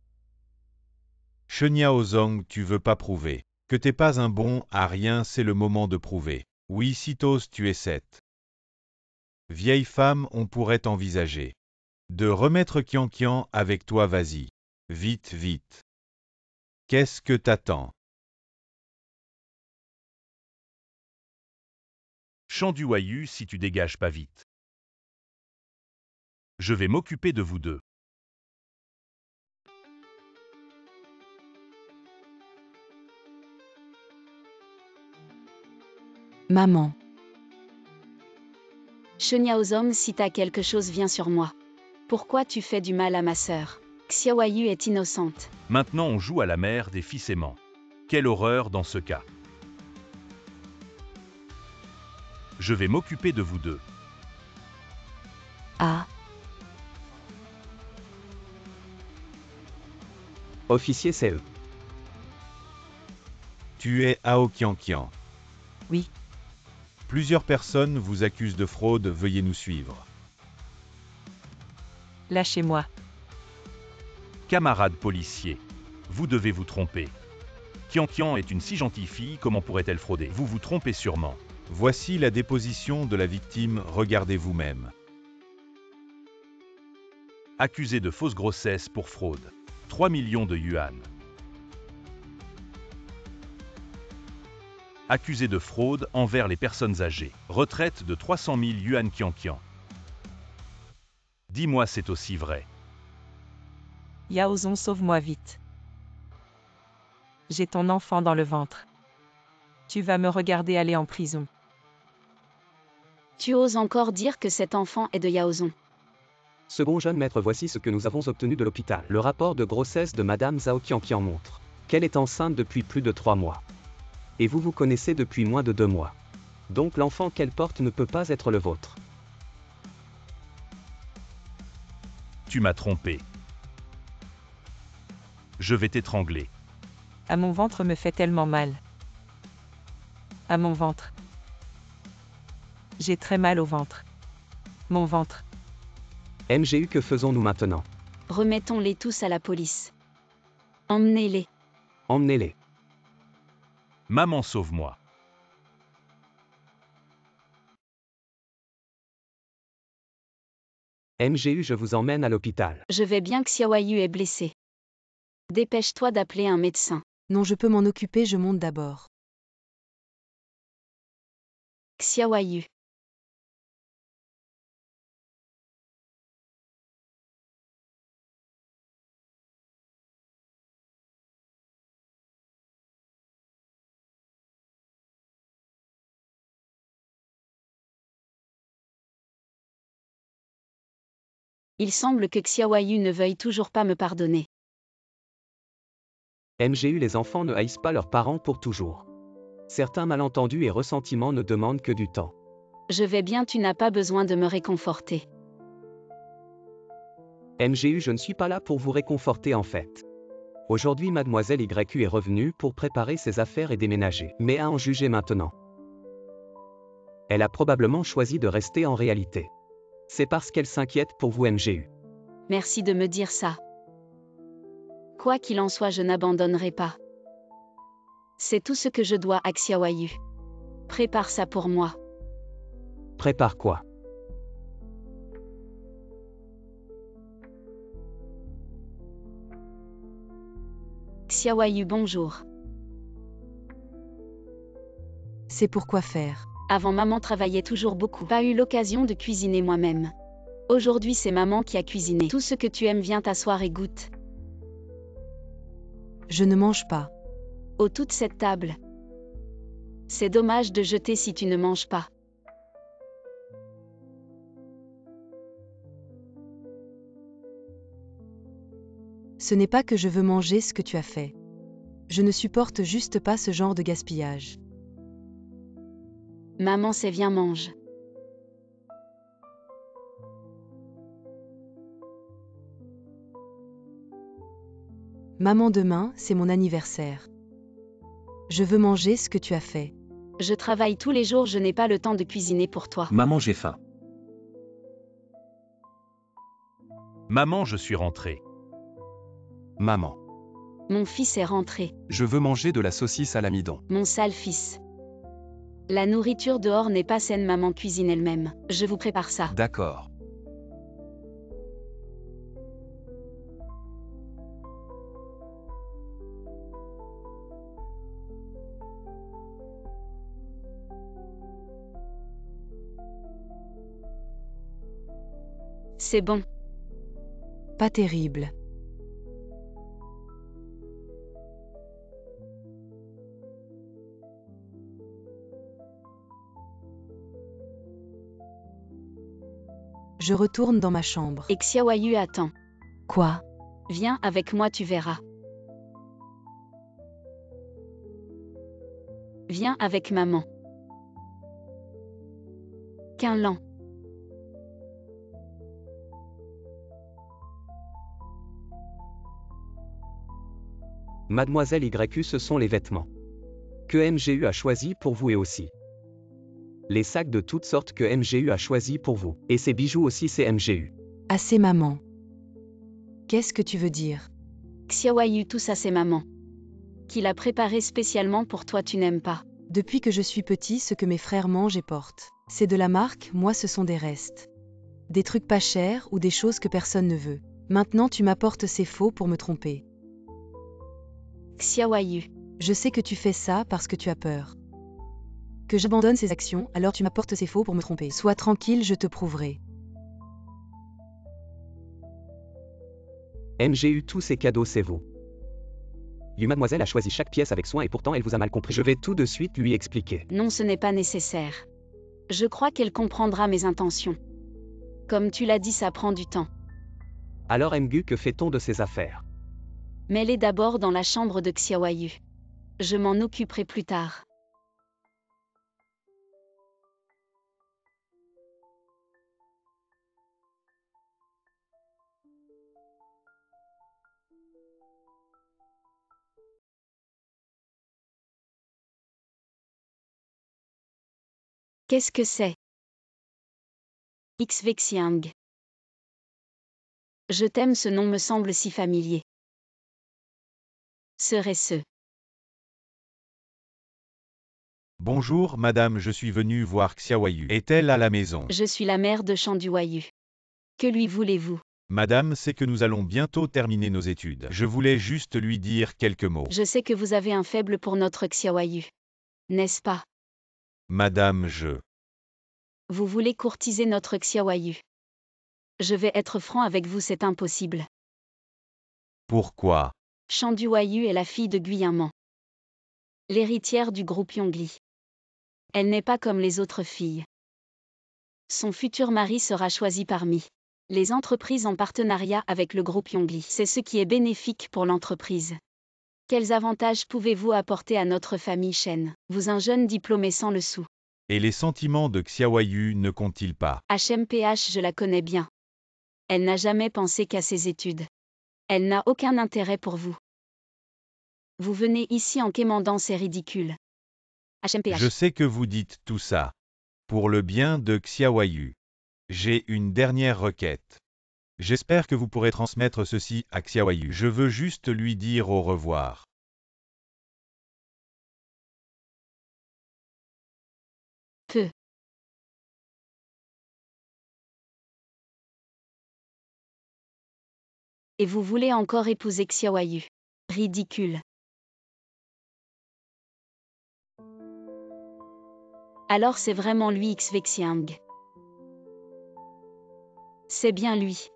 Sheniaozong, tu veux pas prouver. Que t'es pas un bon à rien, c'est le moment de prouver. Oui, Sitos, tu es cette vieille femme, on pourrait t'envisager de remettre Kian avec toi, vas-y. Vite, vite. Qu'est-ce que t'attends? Chanduayu, si tu dégages pas vite. Je vais m'occuper de vous deux. Maman. Sheniaozom, si t'as quelque chose, viens sur moi. Pourquoi tu fais du mal à ma sœur? Xiaoyu est innocente. Maintenant on joue à la mère des fils aimants. Quelle horreur dans ce cas. Je vais m'occuper de vous deux. Ah. Officier CE. Tu es Ao Kian. Oui. Plusieurs personnes vous accusent de fraude, veuillez nous suivre. Lâchez-moi. Camarades policiers, vous devez vous tromper. Kian est une si gentille fille, comment pourrait-elle frauder? Vous vous trompez sûrement. Voici la déposition de la victime, regardez vous-même. Accusé de fausse grossesse pour fraude. 3 millions de yuan. Accusé de fraude envers les personnes âgées. Retraite de 300 000 yuan Kian. Dis-moi, c'est aussi vrai. Yaozong, sauve-moi vite. J'ai ton enfant dans le ventre. Tu vas me regarder aller en prison. Tu oses encore dire que cet enfant est de Yaozong. Second jeune maître, voici ce que nous avons obtenu de l'hôpital. Le rapport de grossesse de Madame Zhao Kian montre qu'elle est enceinte depuis plus de 3 mois. Et vous vous connaissez depuis moins de 2 mois. Donc l'enfant qu'elle porte ne peut pas être le vôtre. Tu m'as trompé. Je vais t'étrangler. À mon ventre me fait tellement mal. À mon ventre. J'ai très mal au ventre. Mon ventre. MGU, que faisons-nous maintenant? Remettons-les tous à la police. Emmenez-les. Emmenez-les. Maman, sauve-moi. MGU, je vous emmène à l'hôpital. Je vais bien, Xiaoyu est blessé. Dépêche-toi d'appeler un médecin. Non, je peux m'en occuper, je monte d'abord. Xiaoyu. Il semble que Xiaoyu ne veuille toujours pas me pardonner. MGU, les enfants ne haïssent pas leurs parents pour toujours. Certains malentendus et ressentiments ne demandent que du temps. Je vais bien, tu n'as pas besoin de me réconforter. MGU, je ne suis pas là pour vous réconforter en fait. Aujourd'hui, Mademoiselle YU est revenue pour préparer ses affaires et déménager, mais à en juger maintenant. Elle a probablement choisi de rester en réalité. C'est parce qu'elle s'inquiète pour vous, MGU. Merci de me dire ça. Quoi qu'il en soit, je n'abandonnerai pas. C'est tout ce que je dois à Xiaoyu. Prépare ça pour moi. Prépare quoi? Xiaoyu, bonjour. C'est pourquoi faire. Avant, maman travaillait toujours beaucoup. Pas eu l'occasion de cuisiner moi-même. Aujourd'hui, c'est maman qui a cuisiné. Tout ce que tu aimes, viens t'asseoir et goûte. Je ne mange pas. Oh, toute cette table. C'est dommage de jeter si tu ne manges pas. Ce n'est pas que je veux manger ce que tu as fait. Je ne supporte juste pas ce genre de gaspillage. Maman, c'est viens mange. Maman, demain, c'est mon anniversaire. Je veux manger ce que tu as fait. Je travaille tous les jours, je n'ai pas le temps de cuisiner pour toi. Maman, j'ai faim. Maman, je suis rentré. Maman. Mon fils est rentré. Je veux manger de la saucisse à l'amidon. Mon sale fils. La nourriture dehors n'est pas saine, maman cuisine elle-même. Je vous prépare ça. D'accord. C'est bon. Pas terrible. Je retourne dans ma chambre. Et Xiaoyu attend. Quoi? Viens avec moi, tu verras. Viens avec maman. Quinlan. Mademoiselle YU, ce sont les vêtements que MGU a choisi pour vous et aussi les sacs de toutes sortes que MGU a choisi pour vous. Et ces bijoux aussi, c'est MGU. Assez, maman. Qu'est-ce que tu veux dire? Xiaoyu, tout ça c'est maman. Qu'il a préparé spécialement pour toi, tu n'aimes pas. Depuis que je suis petit, ce que mes frères mangent et portent, c'est de la marque, moi ce sont des restes. Des trucs pas chers ou des choses que personne ne veut. Maintenant tu m'apportes ces faux pour me tromper. Xiaoyu. Je sais que tu fais ça parce que tu as peur. Que j'abandonne ces actions, alors tu m'apportes ces faux pour me tromper. Sois tranquille, je te prouverai. MGU, tous ces cadeaux, c'est vous. Mademoiselle a choisi chaque pièce avec soin et pourtant elle vous a mal compris. Je vais tout de suite lui expliquer. Non, ce n'est pas nécessaire. Je crois qu'elle comprendra mes intentions. Comme tu l'as dit, ça prend du temps. Alors MGU, que fait-on de ces affaires? Mets-les d'abord dans la chambre de Xiaoyu. Je m'en occuperai plus tard. Qu'est-ce que c'est? Xvexiang. Je t'aime, ce nom me semble si familier. Serait-ce? Bonjour madame, je suis venu voir Xiaoyu. Est-elle à la maison? Je suis la mère de Shanduwayu. Que lui voulez-vous? Madame, c'est que nous allons bientôt terminer nos études. Je voulais juste lui dire quelques mots. Je sais que vous avez un faible pour notre Xiaoyu. N'est-ce pas? Madame, Vous voulez courtiser notre Xiaoyu. Je vais être franc avec vous, c'est impossible. Pourquoi? Shanduwayu est la fille de Guyanman, l'héritière du groupe Yongli. Elle n'est pas comme les autres filles. Son futur mari sera choisi parmi les entreprises en partenariat avec le groupe Yongli. C'est ce qui est bénéfique pour l'entreprise. Quels avantages pouvez-vous apporter à notre famille Shen? Vous, un jeune diplômé sans le sou. Et les sentiments de Xiaoyu ne comptent-ils pas? HMPH, je la connais bien. Elle n'a jamais pensé qu'à ses études. Elle n'a aucun intérêt pour vous. Vous venez ici en quémandant, c'est ridicule. HMPH. Je sais que vous dites tout ça pour le bien de Xiaoyu. J'ai une dernière requête. J'espère que vous pourrez transmettre ceci à Xiaoyu. Je veux juste lui dire au revoir. Peu. Et vous voulez encore épouser Xiaoyu? Ridicule. Alors c'est vraiment lui, Xvexiang. C'est bien lui.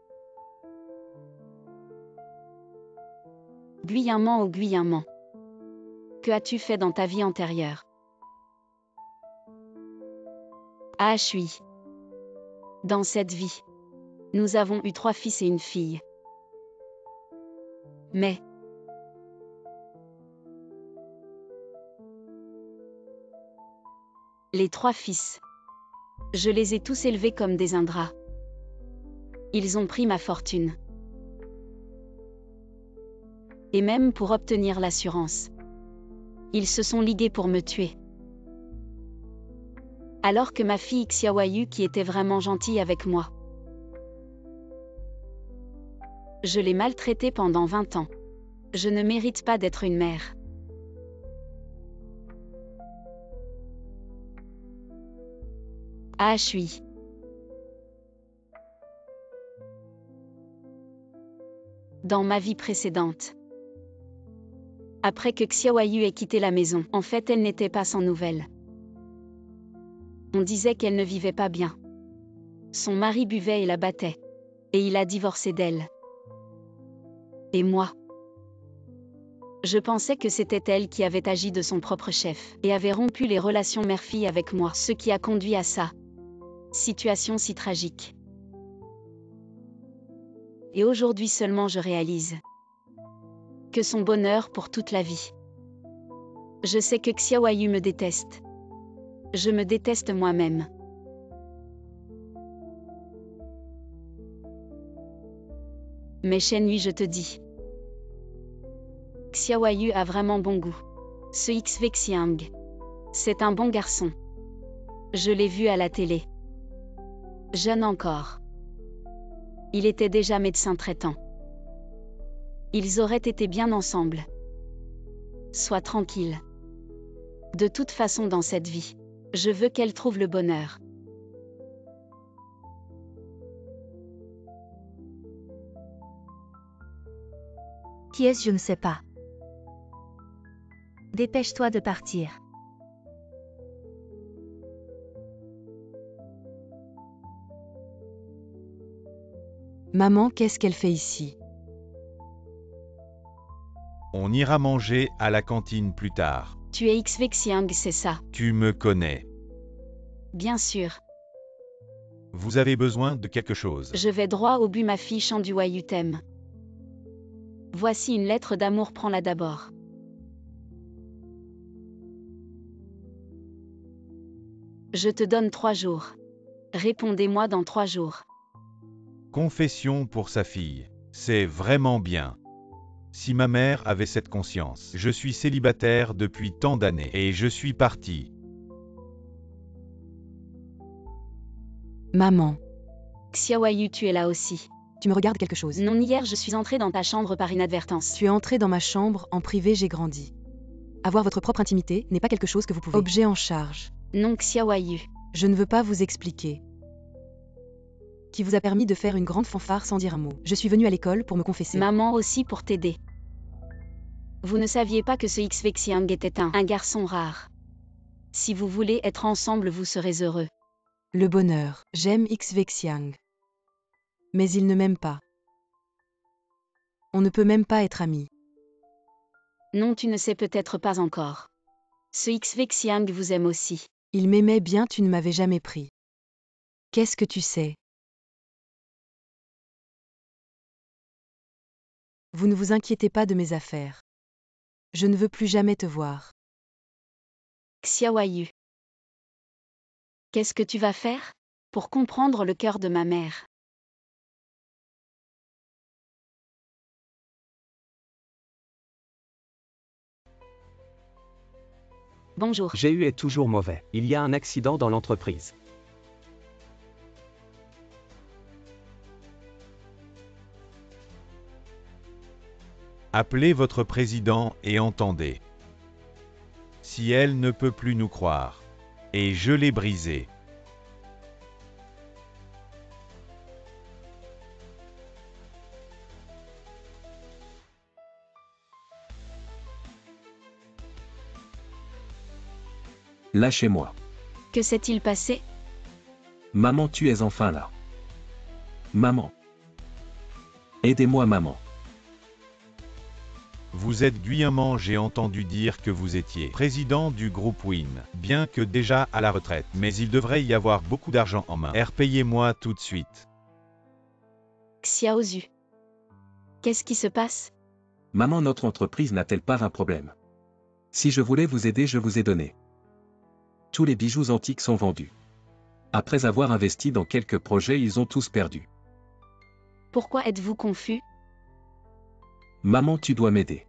Guyanman ou Guyanman. Que as-tu fait dans ta vie antérieure? Ah, oui. Dans cette vie, nous avons eu 3 fils et une fille. Mais les 3 fils, je les ai tous élevés comme des ingrats. Ils ont pris ma fortune. Et même pour obtenir l'assurance. Ils se sont ligués pour me tuer. Alors que ma fille Xiaoyu qui était vraiment gentille avec moi. Je l'ai maltraitée pendant 20 ans. Je ne mérite pas d'être une mère. Ah, je suis. Dans ma vie précédente. Après que Xiaoyu ait quitté la maison, en fait elle n'était pas sans nouvelles. On disait qu'elle ne vivait pas bien. Son mari buvait et la battait. Et il a divorcé d'elle. Et moi? Je pensais que c'était elle qui avait agi de son propre chef, et avait rompu les relations mère-fille avec moi, ce qui a conduit à ça. Situation si tragique. Et aujourd'hui seulement je réalise que son bonheur pour toute la vie. Je sais que Xiaoyu me déteste. Je me déteste moi-même. Mais Shenhui, je te dis. Xiaoyu a vraiment bon goût. Ce Xvexiang. C'est un bon garçon. Je l'ai vu à la télé. Jeune encore. Il était déjà médecin traitant. Ils auraient été bien ensemble. Sois tranquille. De toute façon dans cette vie, je veux qu'elle trouve le bonheur. Qui est-ce, je ne sais pas. Dépêche-toi de partir. Maman, qu'est-ce qu'elle fait ici? On ira manger à la cantine plus tard. Tu es Xvexiang, c'est ça? Tu me connais. Bien sûr. Vous avez besoin de quelque chose. Je vais droit au but, ma fille Shanduayu t'aime. Voici une lettre d'amour, prends-la d'abord. Je te donne 3 jours. Répondez-moi dans 3 jours. Confession pour sa fille. C'est vraiment bien. Si ma mère avait cette conscience. Je suis célibataire depuis tant d'années et je suis parti. Maman. Xiaoyu, tu es là aussi. Tu me regardes quelque chose? Non, hier je suis entrée dans ta chambre par inadvertance. Tu es entré dans ma chambre, en privé j'ai grandi. Avoir votre propre intimité n'est pas quelque chose que vous pouvez. Objet en charge. Non, Xiaoyu. Je ne veux pas vous expliquer. Qui vous a permis de faire une grande fanfare sans dire un mot. Je suis venue à l'école pour me confesser. Maman aussi pour t'aider. Vous ne saviez pas que ce Xvexiang était un garçon rare. Si vous voulez être ensemble, vous serez heureux. Le bonheur. J'aime Xvexiang. Mais il ne m'aime pas. On ne peut même pas être amis. Non, tu ne sais peut-être pas encore. Ce Xvexiang vous aime aussi. Il m'aimait bien, tu ne m'avais jamais pris. Qu'est-ce que tu sais? Vous ne vous inquiétez pas de mes affaires. Je ne veux plus jamais te voir. Xiaoyu. Qu'est-ce que tu vas faire pour comprendre le cœur de ma mère? Bonjour. J'ai est toujours mauvais. Il y a un accident dans l'entreprise. Appelez votre président et entendez. Si elle ne peut plus nous croire. Et je l'ai brisée. Lâchez-moi. Que s'est-il passé? Maman, tu es enfin là. Maman. Aidez-moi, maman. Vous êtes Guillemant, j'ai entendu dire que vous étiez président du groupe Win, bien que déjà à la retraite, mais il devrait y avoir beaucoup d'argent en main. Payez-moi tout de suite. Xiaozu. Qu'est-ce qui se passe? Maman, notre entreprise n'a-t-elle pas un problème? Si je voulais vous aider, je vous ai donné. Tous les bijoux antiques sont vendus. Après avoir investi dans quelques projets, ils ont tous perdu. Pourquoi êtes-vous confus? Maman, tu dois m'aider.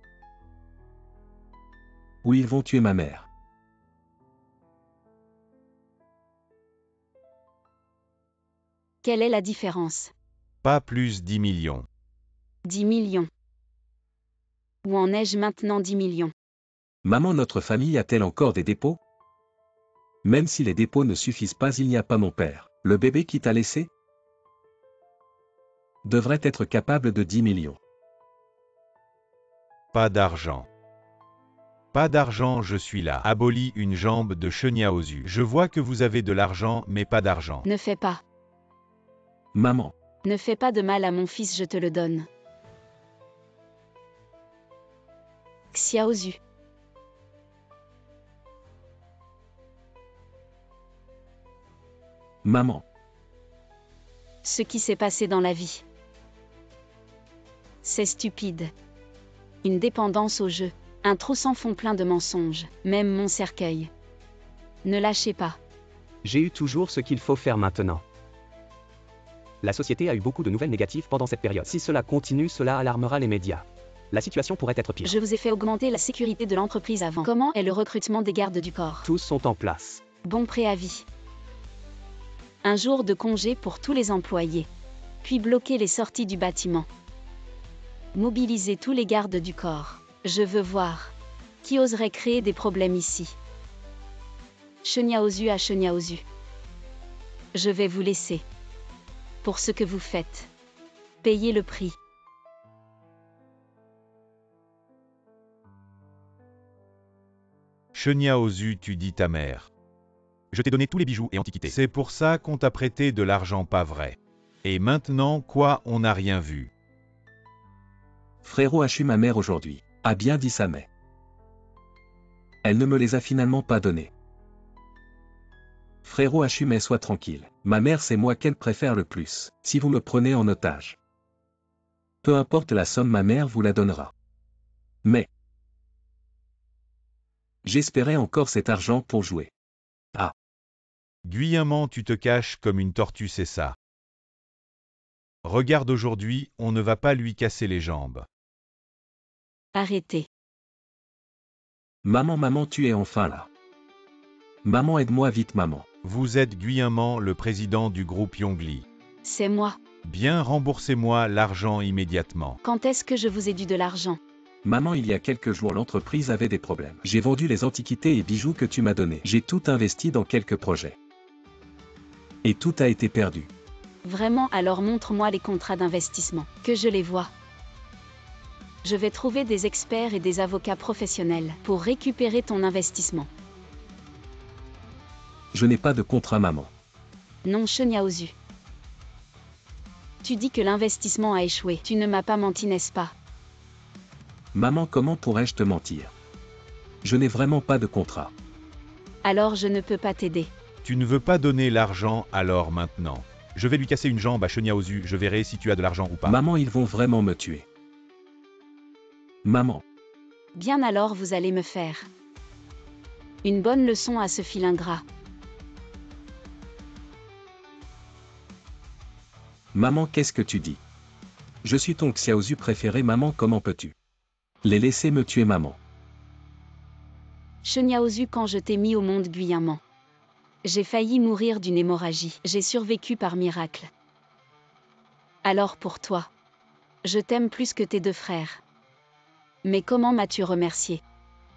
Ou ils vont tuer ma mère. Quelle est la différence? Pas plus 10 millions. 10 millions. Où en ai-je maintenant 10 millions? Maman, notre famille a-t-elle encore des dépôts? Même si les dépôts ne suffisent pas, il n'y a pas mon père. Le bébé qui t'a laissé devrait être capable de 10 millions. Pas d'argent. Pas d'argent, je suis là. Aboli une jambe de Chenyaozu. Je vois que vous avez de l'argent, mais pas d'argent. Ne fais pas. Maman, Ne fais pas de mal à mon fils, je te le donne. Xiaozu. maman, Ce qui s'est passé dans la vie. C'est stupide. Une dépendance au jeu. Un trou sans fond plein de mensonges. Même mon cercueil. Ne lâchez pas. J'ai eu toujours ce qu'il faut faire maintenant. La société a eu beaucoup de nouvelles négatives pendant cette période. Si cela continue, cela alarmera les médias. La situation pourrait être pire. Je vous ai fait augmenter la sécurité de l'entreprise avant. Comment est le recrutement des gardes du corps? Tous sont en place. Bon préavis. Un jour de congé pour tous les employés. Puis bloquer les sorties du bâtiment. Mobiliser tous les gardes du corps. Je veux voir. Qui oserait créer des problèmes ici? Chenyaozu à Chenyaozu. Je vais vous laisser. Pour ce que vous faites. Payez le prix. Chenyaozu, tu dis ta mère. Je t'ai donné tous les bijoux et antiquités. C'est pour ça qu'on t'a prêté de l'argent pas vrai. Et maintenant, quoi, on n'a rien vu. Frérot a chu ma mère aujourd'hui, a bien dit sa mère. Elle ne me les a finalement pas donnés. Frérot a chu mais sois tranquille, ma mère c'est moi qu'elle préfère le plus, si vous me prenez en otage. Peu importe la somme, ma mère vous la donnera. Mais j'espérais encore cet argent pour jouer. Ah. Guyamment, tu te caches comme une tortue, c'est ça. Regarde aujourd'hui, on ne va pas lui casser les jambes. Arrêtez. Maman, maman, tu es enfin là. Maman, aide-moi vite, maman. Vous êtes Guyamment, le président du groupe Yongli. C'est moi. Bien, remboursez-moi l'argent immédiatement. Quand est-ce que je vous ai dû de l'argent? Maman, il y a quelques jours, l'entreprise avait des problèmes. J'ai vendu les antiquités et bijoux que tu m'as donnés. J'ai tout investi dans quelques projets. Et tout a été perdu. Vraiment? Alors montre-moi les contrats d'investissement, que je les vois. Je vais trouver des experts et des avocats professionnels pour récupérer ton investissement. Je n'ai pas de contrat, maman. Non, Chenyaozu. Tu dis que l'investissement a échoué. Tu ne m'as pas menti, n'est-ce pas? Maman, comment pourrais-je te mentir? Je n'ai vraiment pas de contrat. Alors je ne peux pas t'aider. Tu ne veux pas donner l'argent, alors maintenant. Je vais lui casser une jambe à Chenyaozu, je verrai si tu as de l'argent ou pas. Maman, ils vont vraiment me tuer. Maman. Bien alors vous allez me faire une bonne leçon à ce fil ingrat. Maman, qu'est-ce que tu dis? Je suis ton Xiaozu préféré, maman, comment peux-tu les laisser me tuer, maman? Chenyaozu, quand je t'ai mis au monde Guyamment, j'ai failli mourir d'une hémorragie. J'ai survécu par miracle. Alors pour toi, je t'aime plus que tes deux frères. Mais comment m'as-tu remercié?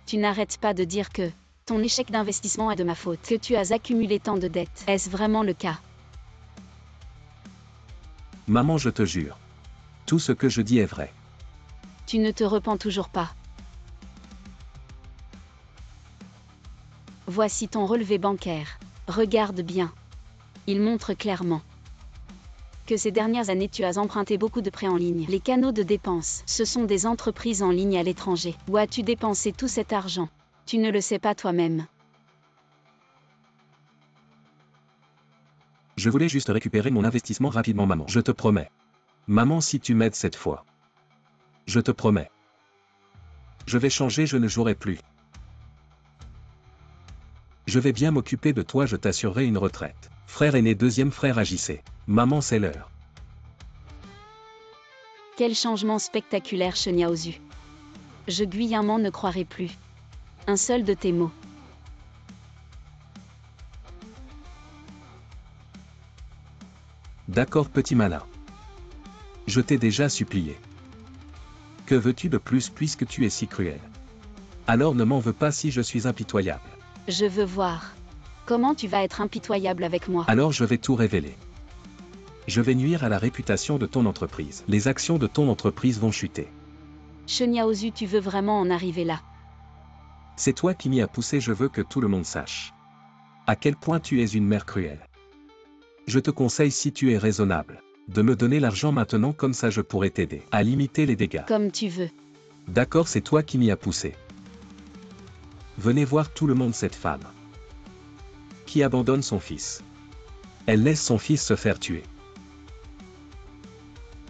Tu n'arrêtes pas de dire que ton échec d'investissement est de ma faute, que tu as accumulé tant de dettes. Est-ce vraiment le cas? Maman, je te jure. Tout ce que je dis est vrai. Tu ne te repens toujours pas. Voici ton relevé bancaire. Regarde bien. Il montre clairement que ces dernières années tu as emprunté beaucoup de prêts en ligne. Les canaux de dépenses, ce sont des entreprises en ligne à l'étranger. Où as-tu dépensé tout cet argent? Tu ne le sais pas toi-même. Je voulais juste récupérer mon investissement rapidement, maman. Je te promets. Maman, si tu m'aides cette fois. Je te promets. Je vais changer, je ne jouerai plus. Je vais bien m'occuper de toi, je t'assurerai une retraite. Frère aîné, deuxième frère, agissez. Maman, c'est l'heure. Quel changement spectaculaire, Xiaozu. Je Guillemot ne croirais plus. Un seul de tes mots. D'accord petit malin. Je t'ai déjà supplié. Que veux-tu de plus puisque tu es si cruel? Alors ne m'en veux pas si je suis impitoyable. Je veux voir. Comment tu vas être impitoyable avec moi? Alors je vais tout révéler. Je vais nuire à la réputation de ton entreprise. Les actions de ton entreprise vont chuter. Xiaozu, tu veux vraiment en arriver là? C'est toi qui m'y as poussé, je veux que tout le monde sache. À quel point tu es une mère cruelle. Je te conseille, si tu es raisonnable, de me donner l'argent maintenant, comme ça je pourrais t'aider à limiter les dégâts. Comme tu veux. D'accord, c'est toi qui m'y as poussé. Venez voir tout le monde cette femme qui abandonne son fils. Elle laisse son fils se faire tuer.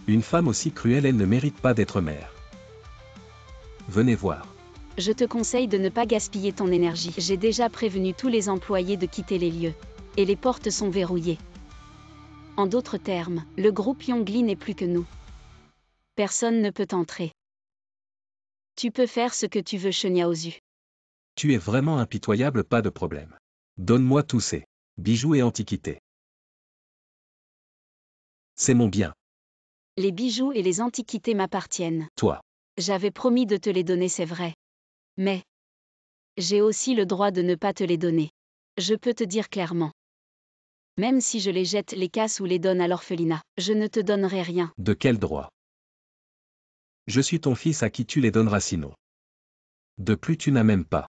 Une femme aussi cruelle, elle ne mérite pas d'être mère. Venez voir. Je te conseille de ne pas gaspiller ton énergie. J'ai déjà prévenu tous les employés de quitter les lieux. Et les portes sont verrouillées. En d'autres termes, le groupe Yongli n'est plus que nous. Personne ne peut entrer. Tu peux faire ce que tu veux, Xiaozu. Tu es vraiment impitoyable, pas de problème. Donne-moi tous ces bijoux et antiquités. C'est mon bien. Les bijoux et les antiquités m'appartiennent. Toi. J'avais promis de te les donner, c'est vrai. Mais j'ai aussi le droit de ne pas te les donner. Je peux te dire clairement. Même si je les jette, les casse ou les donne à l'orphelinat, je ne te donnerai rien. De quel droit? Je suis ton fils, à qui tu les donneras sinon? De plus, tu n'as même pas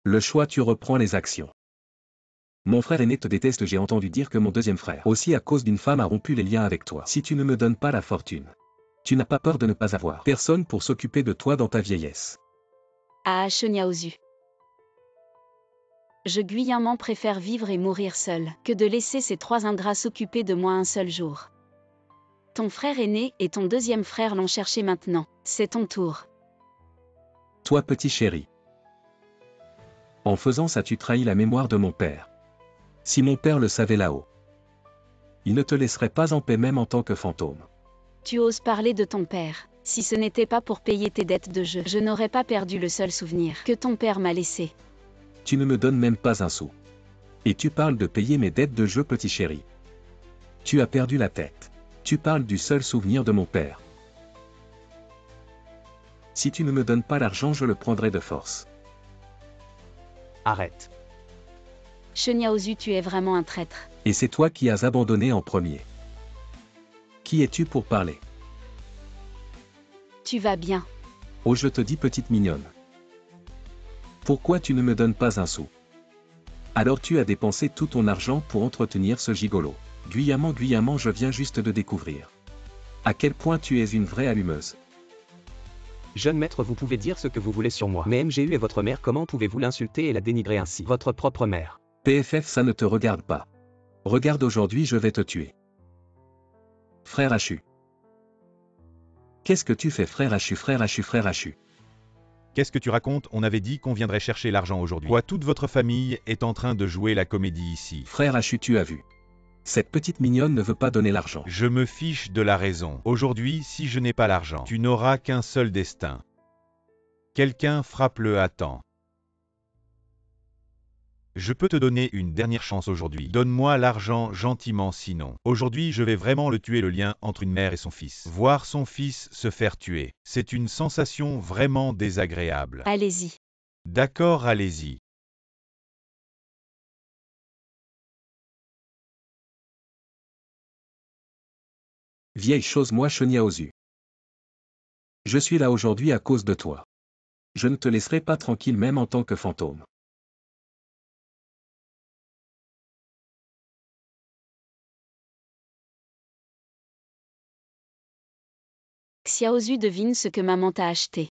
le choix, tu reprends les actions. Mon frère aîné te déteste, j'ai entendu dire que mon deuxième frère, aussi à cause d'une femme, a rompu les liens avec toi. Si tu ne me donnes pas la fortune, tu n'as pas peur de ne pas avoir personne pour s'occuper de toi dans ta vieillesse. Ah, Xiaozu. Je Guillemot préfère vivre et mourir seul, que de laisser ces trois ingrats s'occuper de moi un seul jour. Ton frère aîné et ton deuxième frère l'ont cherché maintenant, c'est ton tour. Toi petit chéri. En faisant ça, tu trahis la mémoire de mon père. Si mon père le savait là-haut, il ne te laisserait pas en paix, même en tant que fantôme. Tu oses parler de ton père. Si ce n'était pas pour payer tes dettes de jeu, je n'aurais pas perdu le seul souvenir que ton père m'a laissé. Tu ne me donnes même pas un sou. Et tu parles de payer mes dettes de jeu, petit chéri. Tu as perdu la tête. Tu parles du seul souvenir de mon père. Si tu ne me donnes pas l'argent, je le prendrai de force. Arrête. Xiaozu, tu es vraiment un traître. Et c'est toi qui as abandonné en premier. Qui es-tu pour parler? Tu vas bien. Oh, je te dis, petite mignonne. Pourquoi tu ne me donnes pas un sou? Alors tu as dépensé tout ton argent pour entretenir ce gigolo. Guillemot, je viens juste de découvrir à quel point tu es une vraie allumeuse. Jeune maître, vous pouvez dire ce que vous voulez sur moi. Mais MGU est votre mère, comment pouvez-vous l'insulter et la dénigrer ainsi? Votre propre mère. PFF, ça ne te regarde pas. Regarde, aujourd'hui je vais te tuer. Frère Hachu. Qu'est-ce que tu fais, frère Hachu, frère Hachu, frère Hachu? Qu'est-ce que tu racontes? On avait dit qu'on viendrait chercher l'argent aujourd'hui. Toi, toute votre famille est en train de jouer la comédie ici. Frère Hachu, tu as vu. Cette petite mignonne ne veut pas donner l'argent. Je me fiche de la raison. Aujourd'hui, si je n'ai pas l'argent, tu n'auras qu'un seul destin. Quelqu'un frappe-le à temps. Je peux te donner une dernière chance aujourd'hui. Donne-moi l'argent gentiment, sinon. Aujourd'hui, je vais vraiment le tuer, le lien entre une mère et son fils. Voir son fils se faire tuer, c'est une sensation vraiment désagréable. Allez-y. D'accord, allez-y. Vieille chose, moi Xiaozu. Je suis là aujourd'hui à cause de toi. Je ne te laisserai pas tranquille, même en tant que fantôme. Xiaozu devine ce que maman t'a acheté.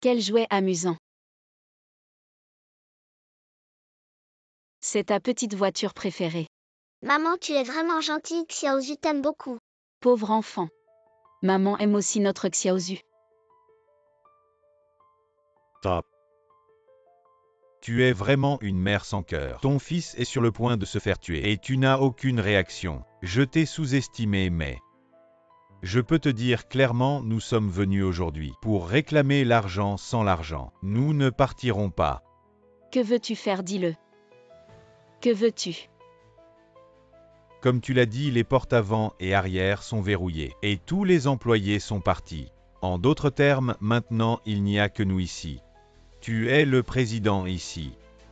Quel jouet amusant. C'est ta petite voiture préférée. Maman, tu es vraiment gentille, Xiaozu t'aime beaucoup. Pauvre enfant. Maman aime aussi notre Xiaozu. Top. Tu es vraiment une mère sans cœur. Ton fils est sur le point de se faire tuer et tu n'as aucune réaction. Je t'ai sous-estimé, mais Je peux te dire clairement, nous sommes venus aujourd'hui pour réclamer l'argent sans l'argent. Nous ne partirons pas. Que veux-tu faire, dis-le. Que veux-tu? Comme tu l'as dit, les portes avant et arrière sont verrouillées et tous les employés sont partis. En d'autres termes, maintenant il n'y a que nous ici. Tu es le président ici.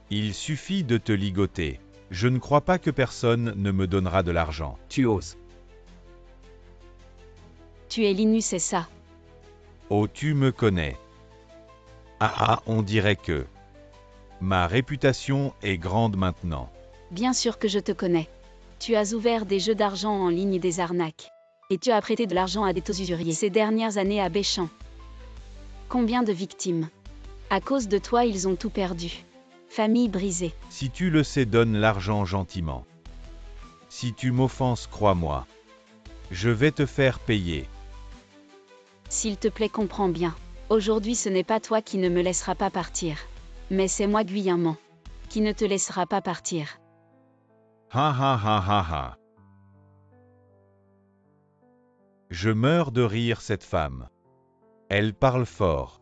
Il suffit de te ligoter. Je ne crois pas que personne ne me donnera de l'argent. Tu oses. Tu es Linus, c'est ça. Oh, tu me connais. Ah, on dirait que... Ma réputation est grande maintenant. Bien sûr que je te connais. Tu as ouvert des jeux d'argent en ligne et des arnaques. Et tu as prêté de l'argent à des taux usuriers ces dernières années à Béchamp. Combien de victimes? À cause de toi, ils ont tout perdu. Famille brisée. Si tu le sais, donne l'argent gentiment. Si tu m'offenses, crois-moi. Je vais te faire payer. S'il te plaît, comprends bien. Aujourd'hui, ce n'est pas toi qui ne me laissera pas partir. Mais c'est moi, Guyamant, qui ne te laissera pas partir. Ha ha ha ha ha. Je meurs de rire, cette femme. Elle parle fort.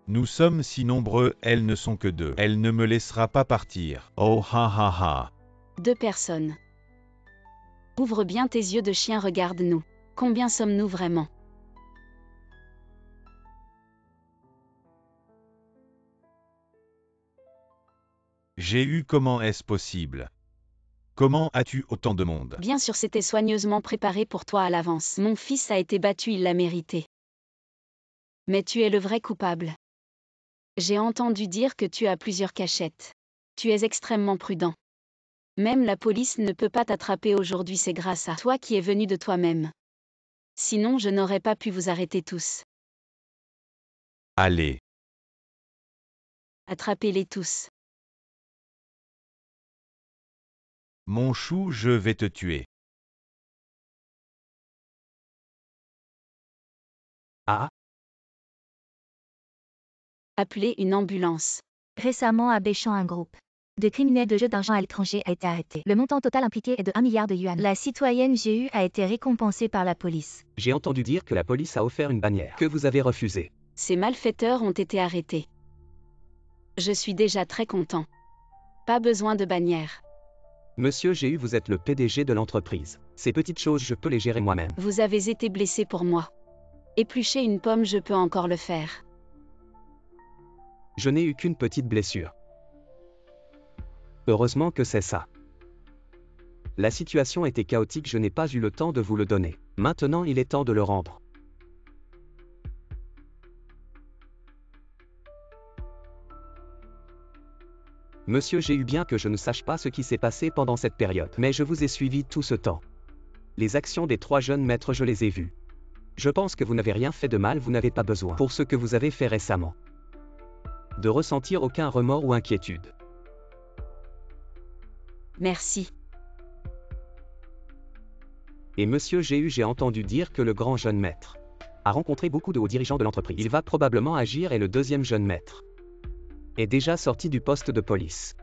Nous sommes si nombreux, elles ne sont que 2. Elle ne me laissera pas partir. Oh ha ha ha. 2 personnes. Ouvre bien tes yeux de chien, regarde-nous. Combien sommes-nous vraiment? J'ai eu, comment est-ce possible? Comment as-tu autant de monde? Bien sûr, c'était soigneusement préparé pour toi à l'avance. Mon fils a été battu, il l'a mérité. Mais tu es le vrai coupable. J'ai entendu dire que tu as plusieurs cachettes. Tu es extrêmement prudent. Même la police ne peut pas t'attraper aujourd'hui, c'est grâce à toi qui es venu de toi-même. Sinon, je n'aurais pas pu vous arrêter tous. Allez. Attrapez-les tous. Mon chou, je vais te tuer. Ah, Appelez une ambulance. Récemment à Béchamp, un groupe de criminels de jeux d'argent à l'étranger a été arrêté. Le montant total impliqué est de 1 milliard de yuan. La citoyenne GU a été récompensée par la police. j'ai entendu dire que la police a offert une bannière que vous avez refusée. Ces malfaiteurs ont été arrêtés. Je suis déjà très content. Pas besoin de bannière. Monsieur GU, vous êtes le PDG de l'entreprise. Ces petites choses, je peux les gérer moi-même. Vous avez été blessé pour moi. Éplucher une pomme, je peux encore le faire. Je n'ai eu qu'une petite blessure. Heureusement que c'est ça. La situation était chaotique, je n'ai pas eu le temps de vous le donner. Maintenant, il est temps de le rendre. Monsieur, j'ai eu bien que je ne sache pas ce qui s'est passé pendant cette période, mais je vous ai suivi tout ce temps. Les actions des 3 jeunes maîtres, je les ai vues. Je pense que vous n'avez rien fait de mal, vous n'avez pas besoin, pour ce que vous avez fait récemment, de ressentir aucun remords ou inquiétude. Merci. Et monsieur GU, j'ai entendu dire que le grand jeune maître a rencontré beaucoup de hauts dirigeants de l'entreprise. Il va probablement agir et le 2e jeune maître est déjà sorti du poste de police.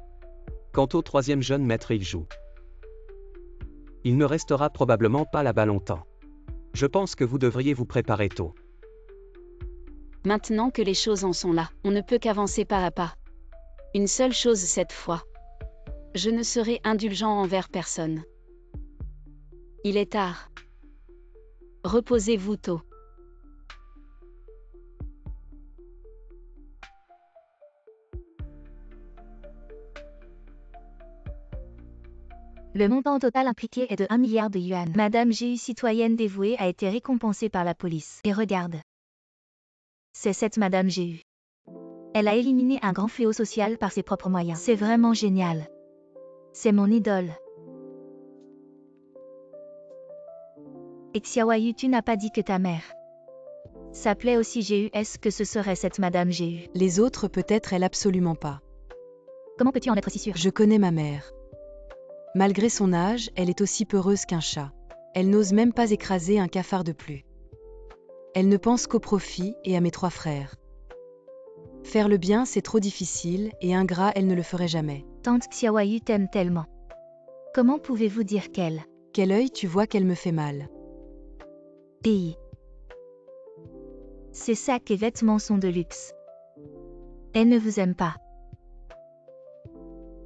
Quant au 3e jeune maître, il joue. Il ne restera probablement pas là-bas longtemps. Je pense que vous devriez vous préparer tôt. Maintenant que les choses en sont là, on ne peut qu'avancer pas à pas. Une seule chose cette fois. Je ne serai indulgent envers personne. Il est tard. Reposez-vous tôt. Le montant total impliqué est de 1 milliard de yuan. Madame GU, citoyenne dévouée, a été récompensée par la police. Et regarde. C'est cette Madame GU. Elle a éliminé un grand fléau social par ses propres moyens. C'est vraiment génial. C'est mon idole. Et Xiaoyu, tu n'as pas dit que ta mère s'appelait aussi GU. Est-ce que ce serait cette Madame GU? Les autres, peut-être elle absolument pas. Comment peux-tu en être si sûre? Je connais ma mère. Malgré son âge, elle est aussi peureuse qu'un chat. Elle n'ose même pas écraser un cafard de plus. Elle ne pense qu'au profit et à mes 3 frères. Faire le bien, c'est trop difficile, et ingrat, elle ne le ferait jamais. Tante Xiaoyu t'aime tellement. Comment pouvez-vous dire qu'elle? Quel œil, tu vois qu'elle me fait mal. pays. Ces sacs et vêtements sont de luxe. Elle ne vous aime pas.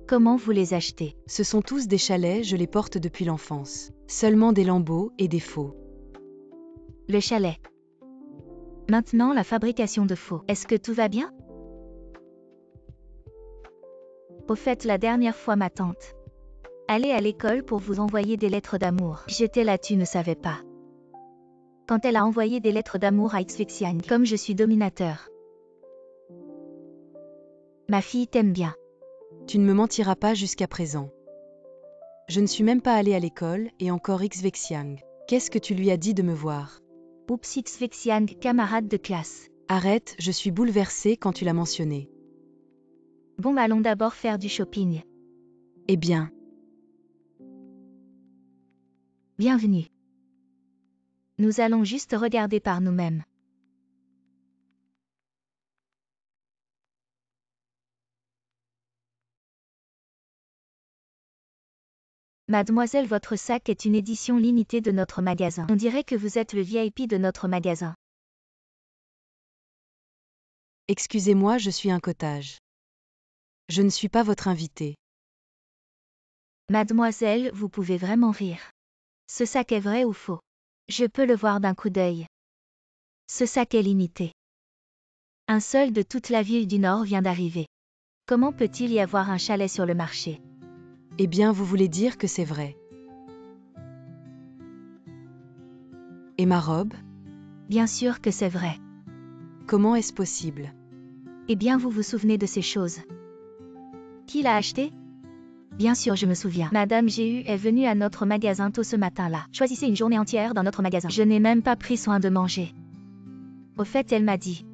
Comment vous les achetez? Ce sont tous des chalets, je les porte depuis l'enfance. Seulement des lambeaux et des faux. Le chalet. Maintenant la fabrication de faux. Est-ce que tout va bien? Au fait, la dernière fois ma tante allait à l'école pour vous envoyer des lettres d'amour. J'étais là, tu ne savais pas. Quand elle a envoyé des lettres d'amour à Xvexiang, comme je suis dominateur. Ma fille t'aime bien. Tu ne me mentiras pas jusqu'à présent. Je ne suis même pas allée à l'école, et encore Xvexiang. Qu'est-ce que tu lui as dit de me voir? Oups, Xvexiang, camarade de classe. Arrête, je suis bouleversée quand tu l'as mentionné. Bon, allons d'abord faire du shopping. Eh bien. Bienvenue. Nous allons juste regarder par nous-mêmes. Mademoiselle, votre sac est une édition limitée de notre magasin. On dirait que vous êtes le VIP de notre magasin. Excusez-moi, je suis un cottage. Je ne suis pas votre invité. Mademoiselle, vous pouvez vraiment rire. Ce sac est vrai ou faux? Je peux le voir d'un coup d'œil. Ce sac est limité. Un seul de toute la ville du Nord vient d'arriver. Comment peut-il y avoir un chalet sur le marché? Eh bien, vous voulez dire que c'est vrai. Et ma robe? Bien sûr que c'est vrai. Comment est-ce possible? Eh bien, vous vous souvenez de ces choses. Qui l'a acheté? Bien sûr, je me souviens. Madame Géu est venue à notre magasin tôt ce matin-là. Choisissez une journée entière dans notre magasin. Je n'ai même pas pris soin de manger. Au fait, elle m'a dit.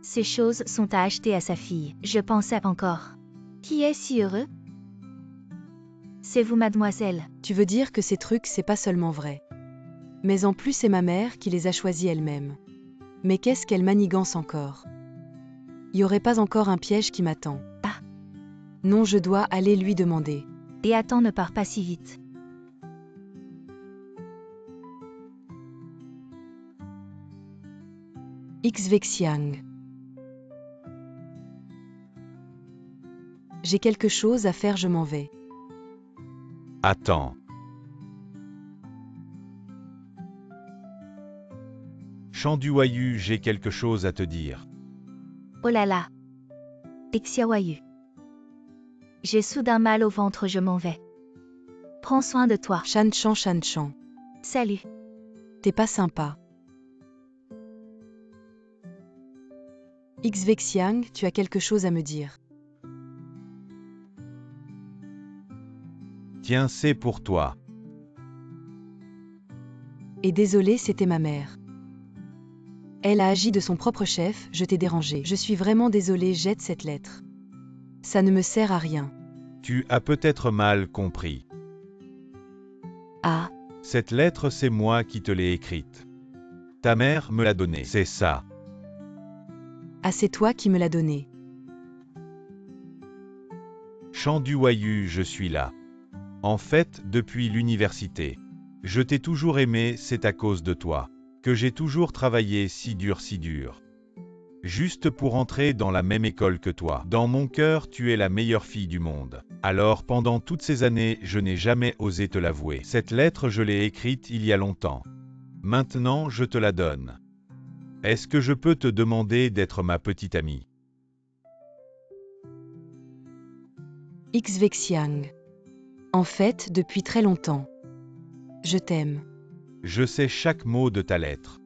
Ces choses sont à acheter à sa fille. Je pensais encore. Qui est si heureux? C'est vous, mademoiselle. Tu veux dire que ces trucs, c'est pas seulement vrai. Mais en plus, c'est ma mère qui les a choisis elle-même. Mais qu'est-ce qu'elle manigance encore? Y aurait pas encore un piège qui m'attend? Ah. Non, je dois aller lui demander. Et attends, ne pars pas si vite. Xvexiang. J'ai quelque chose à faire, je m'en vais. Attends. Chanduayu, j'ai quelque chose à te dire. Oh là là. Xiaoyu. J'ai soudain mal au ventre, je m'en vais. Prends soin de toi. Shan Chan. Salut. T'es pas sympa. Xvexiang, tu as quelque chose à me dire. Tiens, c'est pour toi. Et désolé, c'était ma mère. Elle a agi de son propre chef, je t'ai dérangé. Je suis vraiment désolée, jette cette lettre. Ça ne me sert à rien. Tu as peut-être mal compris. Ah. Cette lettre, c'est moi qui te l'ai écrite. Ta mère me l'a donnée, c'est ça. Ah, c'est toi qui me l'as donnée. Chanduayu, je suis là. En fait, depuis l'université. Je t'ai toujours aimé, c'est à cause de toi. Que j'ai toujours travaillé si dur. Juste pour entrer dans la même école que toi. Dans mon cœur, tu es la meilleure fille du monde. Alors pendant toutes ces années, je n'ai jamais osé te l'avouer. Cette lettre, je l'ai écrite il y a longtemps. Maintenant, je te la donne. Est-ce que je peux te demander d'être ma petite amie? Xvexiang. En fait, depuis très longtemps. Je t'aime. Je sais chaque mot de ta lettre.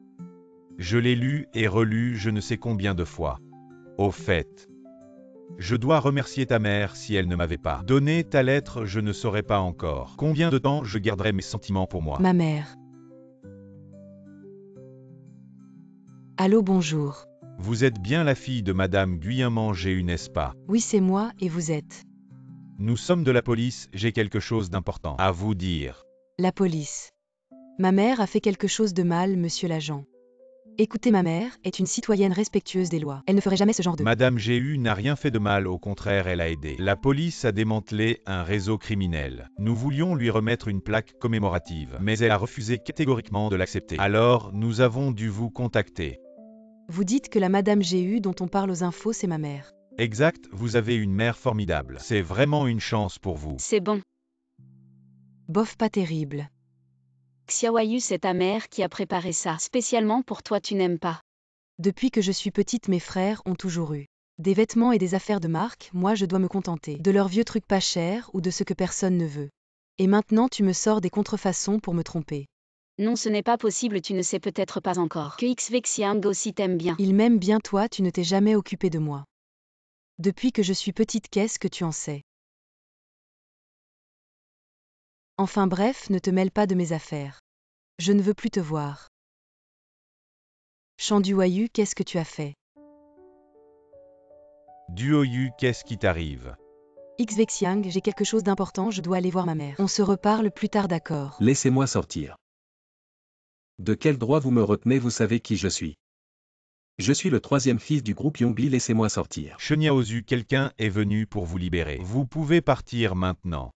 Je l'ai lu et relu je ne sais combien de fois. Au fait, je dois remercier ta mère si elle ne m'avait pas donné ta lettre, je ne saurais pas encore combien de temps je garderai mes sentiments pour moi. Ma mère. Allô, bonjour. Vous êtes bien la fille de Madame Guillemant Géu, n'est-ce pas? Oui, c'est moi, et vous êtes? Nous sommes de la police, j'ai quelque chose d'important à vous dire. La police. Ma mère a fait quelque chose de mal, monsieur l'agent. Écoutez, ma mère est une citoyenne respectueuse des lois. Elle ne ferait jamais ce genre de... Madame Géhu n'a rien fait de mal, au contraire, elle a aidé. La police a démantelé un réseau criminel. Nous voulions lui remettre une plaque commémorative, mais elle a refusé catégoriquement de l'accepter. Alors, nous avons dû vous contacter. Vous dites que la Madame Géhu dont on parle aux infos, c'est ma mère. Exact, vous avez une mère formidable. C'est vraiment une chance pour vous. C'est bon. Bof, pas terrible. Xiaoyu, c'est ta mère qui a préparé ça. Spécialement pour toi, tu n'aimes pas. Depuis que je suis petite, mes frères ont toujours eu des vêtements et des affaires de marque, moi je dois me contenter de leurs vieux trucs pas chers ou de ce que personne ne veut. Et maintenant tu me sors des contrefaçons pour me tromper. Non, ce n'est pas possible, tu ne sais peut-être pas encore que Xvexiang aussi t'aime bien. Il m'aime bien, toi, tu ne t'es jamais occupé de moi. Depuis que je suis petite, qu'est-ce que tu en sais? Enfin bref, ne te mêle pas de mes affaires. Je ne veux plus te voir. Chanduayu, qu'est-ce que tu as fait? Duoyu, qu'est-ce qui t'arrive? Xvexiang, j'ai quelque chose d'important, je dois aller voir ma mère. On se reparle plus tard, d'accord? Laissez-moi sortir. De quel droit vous me retenez? Vous savez qui je suis. Je suis le troisième fils du groupe Yongbi, laissez-moi sortir. Shenyaozu, quelqu'un est venu pour vous libérer. Vous pouvez partir maintenant.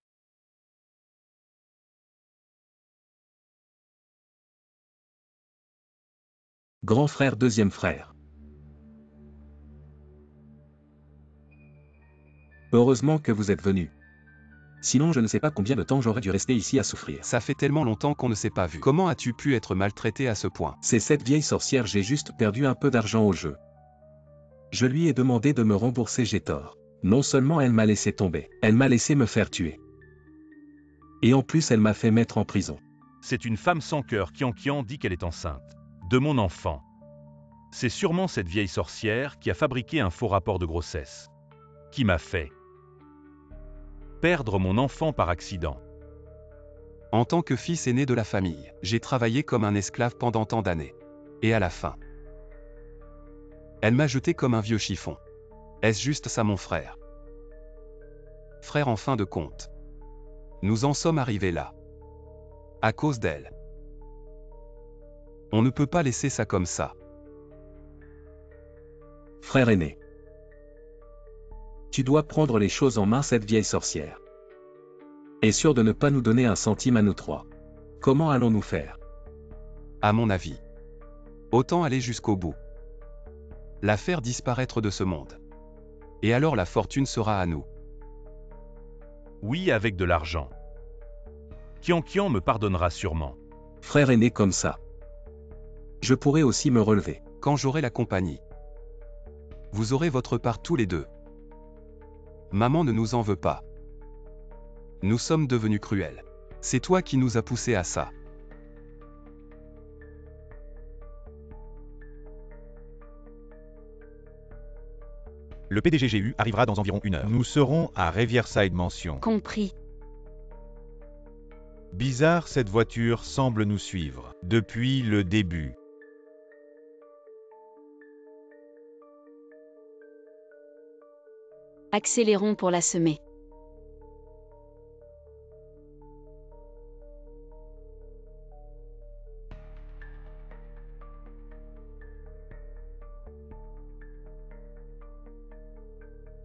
Grand frère, deuxième frère. Heureusement que vous êtes venu. Sinon je ne sais pas combien de temps j'aurais dû rester ici à souffrir. Ça fait tellement longtemps qu'on ne s'est pas vu. Comment as-tu pu être maltraité à ce point? C'est cette vieille sorcière, j'ai juste perdu un peu d'argent au jeu. Je lui ai demandé de me rembourser, j'ai tort. Non seulement elle m'a laissé tomber, elle m'a laissé me faire tuer. Et en plus elle m'a fait mettre en prison. C'est une femme sans cœur. Qian dit qu'elle est enceinte de mon enfant. C'est sûrement cette vieille sorcière qui a fabriqué un faux rapport de grossesse, qui m'a fait perdre mon enfant par accident. En tant que fils aîné de la famille, j'ai travaillé comme un esclave pendant tant d'années. Et à la fin, elle m'a jeté comme un vieux chiffon. Est-ce juste ça, mon frère? Frère, en fin de compte, nous en sommes arrivés là. À cause d'elle. On ne peut pas laisser ça comme ça. Frère aîné. Tu dois prendre les choses en main, cette vieille sorcière est sûre de ne pas nous donner un centime à nous trois. Comment allons-nous faire? À mon avis, autant aller jusqu'au bout. La faire disparaître de ce monde. Et alors la fortune sera à nous. Oui, avec de l'argent. Qian me pardonnera sûrement. Frère aîné, comme ça, je pourrais aussi me relever. Quand j'aurai la compagnie, vous aurez votre part tous les deux. Maman ne nous en veut pas. Nous sommes devenus cruels. C'est toi qui nous as poussés à ça. Le PDG Géhu arrivera dans environ 1 heure. Nous serons à Riverside Mansion. Compris. Bizarre, cette voiture semble nous suivre depuis le début. Accélérons pour la semer.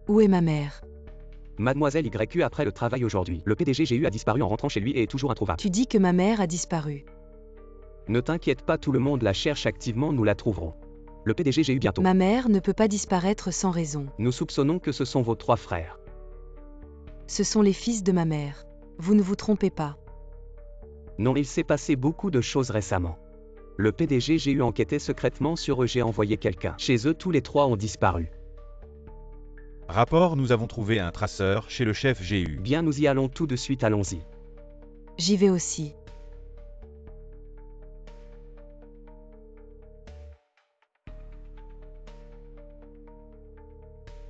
Où est ma mère? Mademoiselle YQ après le travail aujourd'hui. Le PDG Géhu a disparu en rentrant chez lui et est toujours introuvable. Tu dis que ma mère a disparu. Ne t'inquiète pas, tout le monde la cherche activement, nous la trouverons. Le PDG Géhu bientôt. Ma mère ne peut pas disparaître sans raison. Nous soupçonnons que ce sont vos 3 frères. Ce sont les fils de ma mère. Vous ne vous trompez pas. Non, il s'est passé beaucoup de choses récemment. Le PDG Géhu enquêtait secrètement sur eux, j'ai envoyé quelqu'un. Chez eux, tous les 3 ont disparu. Rapport, nous avons trouvé un traceur chez le chef Géhu. Bien, nous y allons tout de suite, allons-y. J'y vais aussi.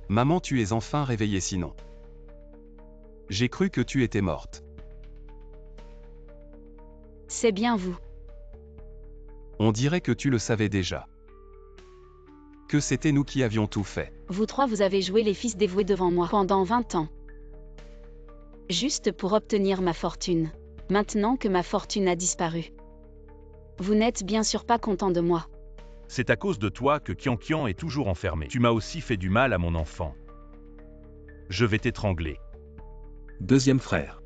Maman, tu es enfin réveillée sinon. J'ai cru que tu étais morte. C'est bien vous. On dirait que tu le savais déjà. Que c'était nous qui avions tout fait. Vous trois, vous avez joué les fils dévoués devant moi pendant 20 ans. Juste pour obtenir ma fortune. Maintenant que ma fortune a disparu. Vous n'êtes bien sûr pas content de moi. C'est à cause de toi que Kian est toujours enfermé. Tu m'as aussi fait du mal à mon enfant. Je vais t'étrangler. Deuxième frère.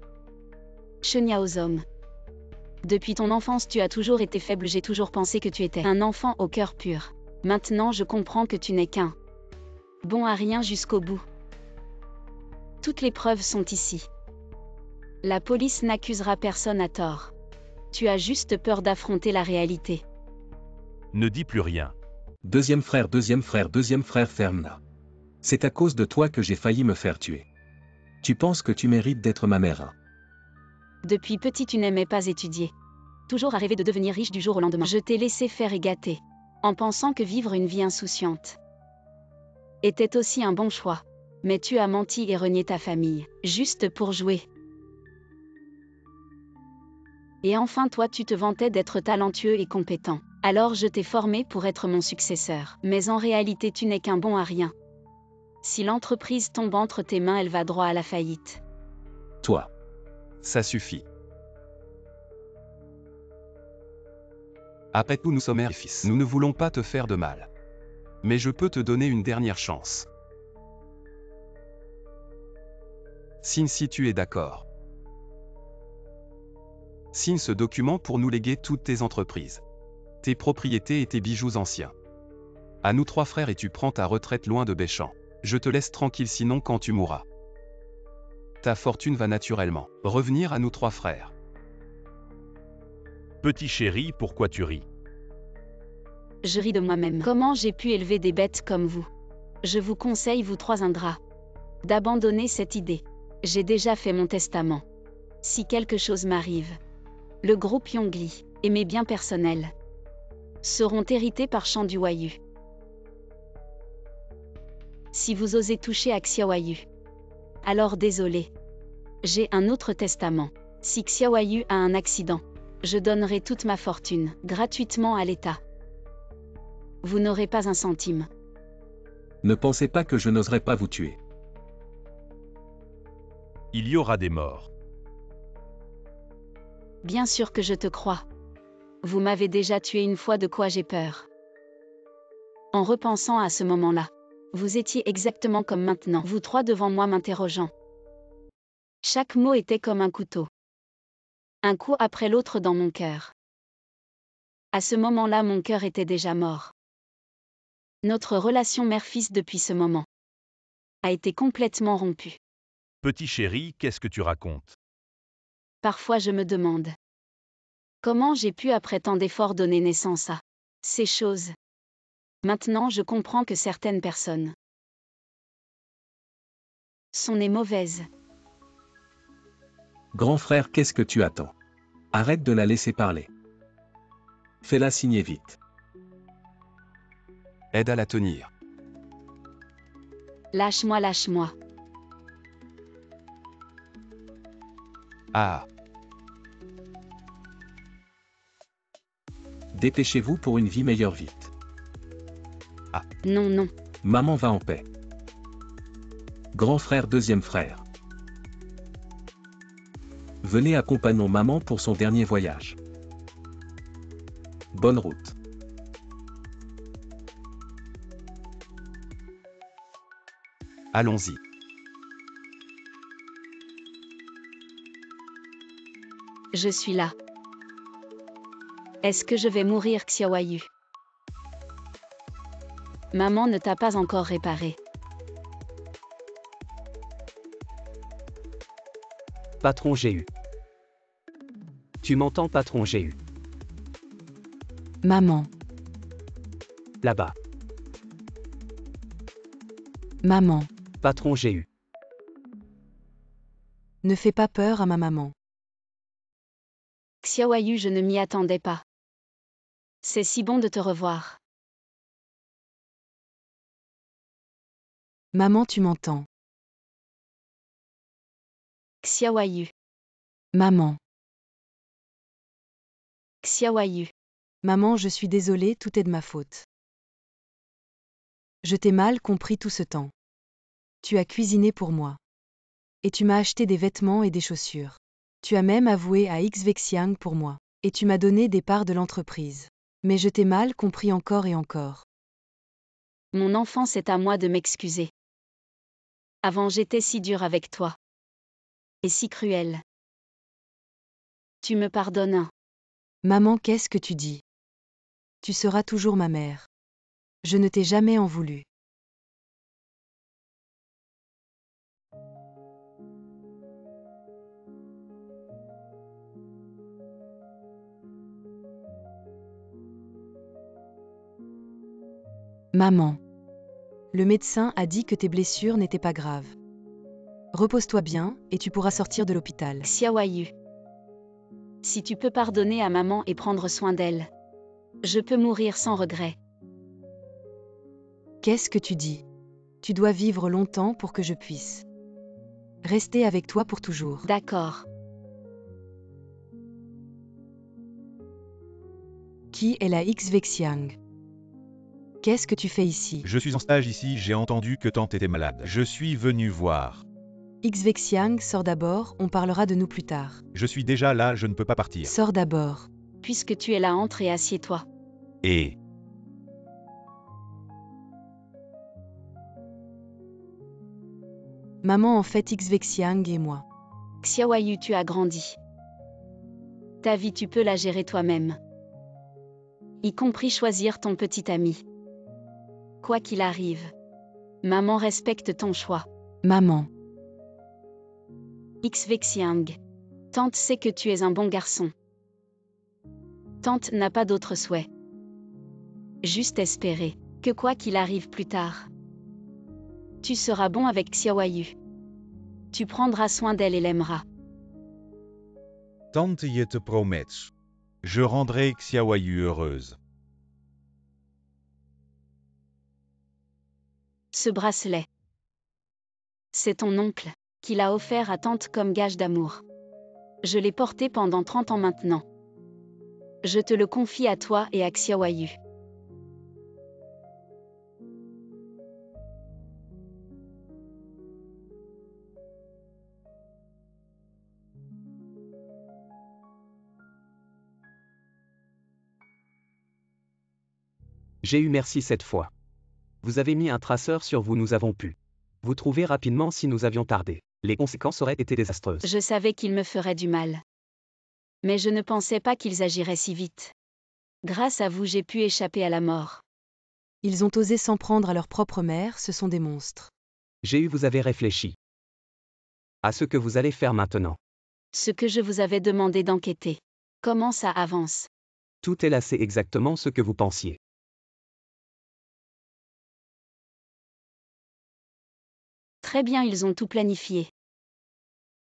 Shenyaozom. Depuis ton enfance tu as toujours été faible, j'ai toujours pensé que tu étais un enfant au cœur pur. Maintenant je comprends que tu n'es qu'un bon à rien jusqu'au bout. Toutes les preuves sont ici. La police n'accusera personne à tort. Tu as juste peur d'affronter la réalité. Ne dis plus rien. Deuxième frère, Fermna. C'est à cause de toi que j'ai failli me faire tuer. Tu penses que tu mérites d'être ma mère, hein? Depuis petit tu n'aimais pas étudier. Toujours à rêver de devenir riche du jour au lendemain. Je t'ai laissé faire et gâter, en pensant que vivre une vie insouciante était aussi un bon choix. Mais tu as menti et renié ta famille, juste pour jouer. Et enfin toi tu te vantais d'être talentueux et compétent. Alors je t'ai formé pour être mon successeur. Mais en réalité tu n'es qu'un bon à rien. Si l'entreprise tombe entre tes mains, elle va droit à la faillite. Toi. Ça suffit. Après tout, nous sommes mère et fils. Nous ne voulons pas te faire de mal. Mais je peux te donner une dernière chance. Signe si tu es d'accord. Signe ce document pour nous léguer toutes tes entreprises, tes propriétés et tes bijoux anciens. À nous 3 frères et tu prends ta retraite loin de Béchamp. Je te laisse tranquille, sinon quand tu mourras, ta fortune va naturellement revenir à nous 3 frères. Petit chéri, pourquoi tu ris? Je ris de moi-même. Comment j'ai pu élever des bêtes comme vous? Je vous conseille, vous 3 ingrats, d'abandonner cette idée. J'ai déjà fait mon testament. Si quelque chose m'arrive, le groupe Yongli et mes biens personnels seront hérités par Chandu Wayu. Si vous osez toucher à Xiaoyu, alors désolé. J'ai un autre testament. Si Xiaoyu a un accident, je donnerai toute ma fortune, gratuitement à l'État. Vous n'aurez pas un centime. Ne pensez pas que je n'oserais pas vous tuer. Il y aura des morts. Bien sûr que je te crois. Vous m'avez déjà tué une fois, de quoi j'ai peur. En repensant à ce moment-là, vous étiez exactement comme maintenant, vous 3 devant moi m'interrogeant. Chaque mot était comme un couteau. Un coup après l'autre dans mon cœur. À ce moment-là, mon cœur était déjà mort. Notre relation mère-fils depuis ce moment a été complètement rompue. Petit chéri, qu'est-ce que tu racontes? Parfois je me demande comment j'ai pu après tant d'efforts donner naissance à ces choses. Maintenant je comprends que certaines personnes sont nées mauvaises. Grand frère, qu'est-ce que tu attends? Arrête de la laisser parler. Fais-la signer vite. Aide à la tenir. Lâche-moi, lâche-moi. Ah. Dépêchez-vous pour une vie meilleure vite. Ah. Non, non. Maman va en paix. Grand frère, deuxième frère. Venez accompagnons maman pour son dernier voyage. Bonne route. Allons-y. Je suis là. Est-ce que je vais mourir, Xiaoyu? Maman ne t'a pas encore réparé. Patron GU. Tu m'entends, patron GU? Maman, Là-bas. maman, Patron GU. ne fais pas peur à ma maman. Xiaoyu, je ne m'y attendais pas. C'est si bon de te revoir. Maman, tu m'entends. Xiaoyu. Maman, Xiaoyu. maman, je suis désolée, tout est de ma faute. Je t'ai mal compris tout ce temps. Tu as cuisiné pour moi. Et tu m'as acheté des vêtements et des chaussures. Tu as même avoué à Xvexiang pour moi. Et tu m'as donné des parts de l'entreprise. Mais je t'ai mal compris encore et encore. Mon enfant, c'est à moi de m'excuser. Avant, j'étais si dure avec toi. Et si cruelle. Tu me pardonnes. Maman, qu'est-ce que tu dis? Tu seras toujours ma mère. Je ne t'ai jamais en voulu. Maman. Le médecin a dit que tes blessures n'étaient pas graves. Repose-toi bien et tu pourras sortir de l'hôpital. Xiaoyu. Si tu peux pardonner à maman et prendre soin d'elle, je peux mourir sans regret. Qu'est-ce que tu dis? Tu dois vivre longtemps pour que je puisse rester avec toi pour toujours. D'accord. Qui est la X-Vexiang? Qu'est-ce que tu fais ici? Je suis en stage ici, j'ai entendu que tante était malade. Je suis venu voir. X-Vexiang, sors d'abord, on parlera de nous plus tard. Je suis déjà là, je ne peux pas partir. Sors d'abord. Puisque tu es là, entre et assieds-toi. Et Maman, en fait, X-Vexiang et moi. Xiaoyu, tu as grandi. Ta vie, tu peux la gérer toi-même. Y compris choisir ton petit ami. Quoi qu'il arrive. Maman respecte ton choix. Maman. X-Vexiang. Tante sait que tu es un bon garçon. Tante n'a pas d'autre souhait. Juste espérer que quoi qu'il arrive plus tard, tu seras bon avec Xiaoyu. Tu prendras soin d'elle et l'aimeras. tante, je te promets. Je rendrai Xiaoyu heureuse. Ce bracelet. C'est ton oncle qui l'a offert à tante comme gage d'amour. Je l'ai porté pendant 30 ans maintenant. Je te le confie à toi et à Xiaoyu. J'ai eu merci cette fois. Vous avez mis un traceur sur vous, nous avons pu vous trouver rapidement si nous avions tardé. Les conséquences auraient été désastreuses. Je savais qu'ils me feraient du mal. Mais je ne pensais pas qu'ils agiraient si vite. Grâce à vous, j'ai pu échapper à la mort. Ils ont osé s'en prendre à leur propre mère, ce sont des monstres. J'ai eu, vous avez réfléchi à ce que vous allez faire maintenant. Ce que je vous avais demandé d'enquêter. Comment ça avance? Tout est là, c'est exactement ce que vous pensiez. Très bien, ils ont tout planifié.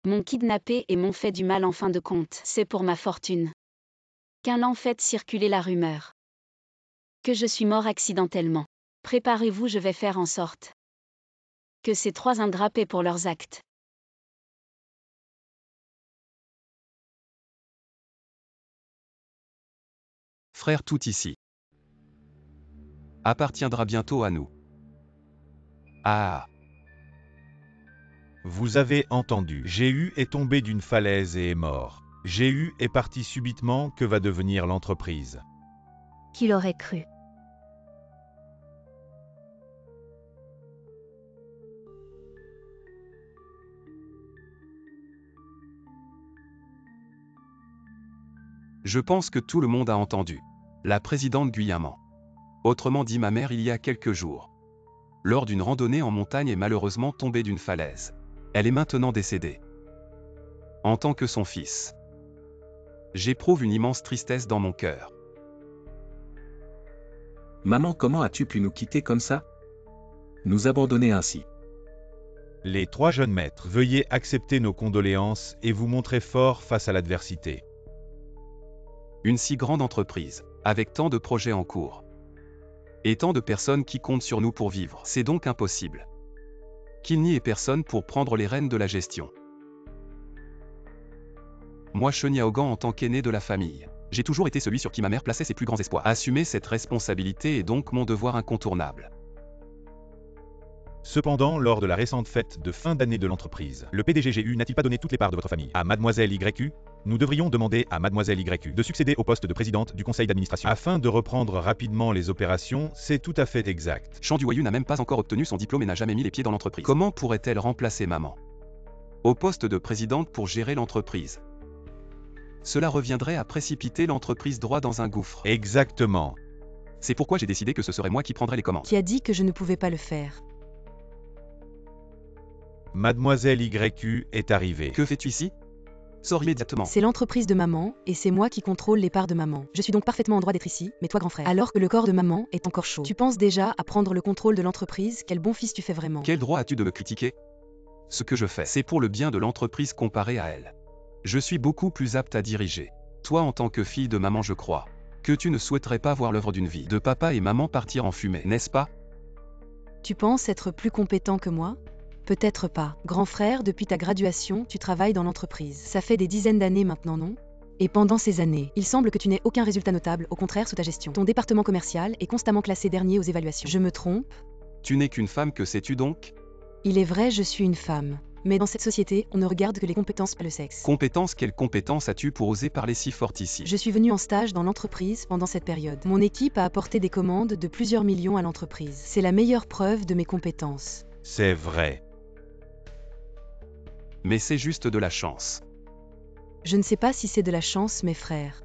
M'ont kidnappé et m'ont fait du mal en fin de compte. C'est pour ma fortune. Qu'un en fait circuler la rumeur. Que je suis mort accidentellement. Préparez-vous, je vais faire en sorte que ces trois ingrats paient pour leurs actes. Frère, tout ici appartiendra bientôt à nous. Ah. Vous avez entendu, Jéhu est tombé d'une falaise et est mort. Jéhu est parti subitement, que va devenir l'entreprise? Qui l'aurait cru? Je pense que tout le monde a entendu. La présidente Guyaman. Autrement dit ma mère il y a quelques jours. Lors d'une randonnée en montagne est malheureusement tombée d'une falaise. Elle est maintenant décédée. En tant que son fils, j'éprouve une immense tristesse dans mon cœur. Maman, comment as-tu pu nous quitter comme ça? Nous abandonner ainsi. Les trois jeunes maîtres, veuillez accepter nos condoléances et vous montrer fort face à l'adversité. Une si grande entreprise, avec tant de projets en cours, et tant de personnes qui comptent sur nous pour vivre, c'est donc impossible qu'il n'y ait personne pour prendre les rênes de la gestion. Moi, Chen Yaogan, en tant qu'aîné de la famille, j'ai toujours été celui sur qui ma mère plaçait ses plus grands espoirs. Assumer cette responsabilité est donc mon devoir incontournable. Cependant, lors de la récente fête de fin d'année de l'entreprise, le PDG Jéhu n'a-t-il pas donné toutes les parts de votre famille à Mademoiselle YU? Nous devrions demander à Mademoiselle YU de succéder au poste de présidente du conseil d'administration. Afin de reprendre rapidement les opérations, c'est tout à fait exact. Chan Du-Wayu n'a même pas encore obtenu son diplôme et n'a jamais mis les pieds dans l'entreprise. Comment pourrait-elle remplacer maman au poste de présidente pour gérer l'entreprise? Cela reviendrait à précipiter l'entreprise droit dans un gouffre. Exactement. C'est pourquoi j'ai décidé que ce serait moi qui prendrais les commandes. Qui a dit que je ne pouvais pas le faire? Mademoiselle YU est arrivée. Que fais-tu ici? Sors immédiatement. C'est l'entreprise de maman, et c'est moi qui contrôle les parts de maman. Je suis donc parfaitement en droit d'être ici, mais toi grand frère, alors que le corps de maman est encore chaud. Tu penses déjà à prendre le contrôle de l'entreprise? Quel bon fils tu fais vraiment. Quel droit as-tu de me critiquer? Ce que je fais, c'est pour le bien de l'entreprise comparé à elle. Je suis beaucoup plus apte à diriger. Toi en tant que fille de maman, je crois que tu ne souhaiterais pas voir l'œuvre d'une vie de papa et maman partir en fumée, n'est-ce pas? Tu penses être plus compétent que moi? Peut-être pas. Grand frère, depuis ta graduation, tu travailles dans l'entreprise. Ça fait des dizaines d'années maintenant, non? Et pendant ces années, il semble que tu n'aies aucun résultat notable, au contraire sous ta gestion. Ton département commercial est constamment classé dernier aux évaluations. Je me trompe? Tu n'es qu'une femme, que sais-tu donc? Il est vrai, je suis une femme. Mais dans cette société, on ne regarde que les compétences, pas le sexe. Compétences? Quelles compétences as-tu pour oser parler si fort ici? Je suis venue en stage dans l'entreprise pendant cette période. Mon équipe a apporté des commandes de plusieurs millions à l'entreprise. C'est la meilleure preuve de mes compétences. C'est vrai. Mais c'est juste de la chance. Je ne sais pas si c'est de la chance, mes frères.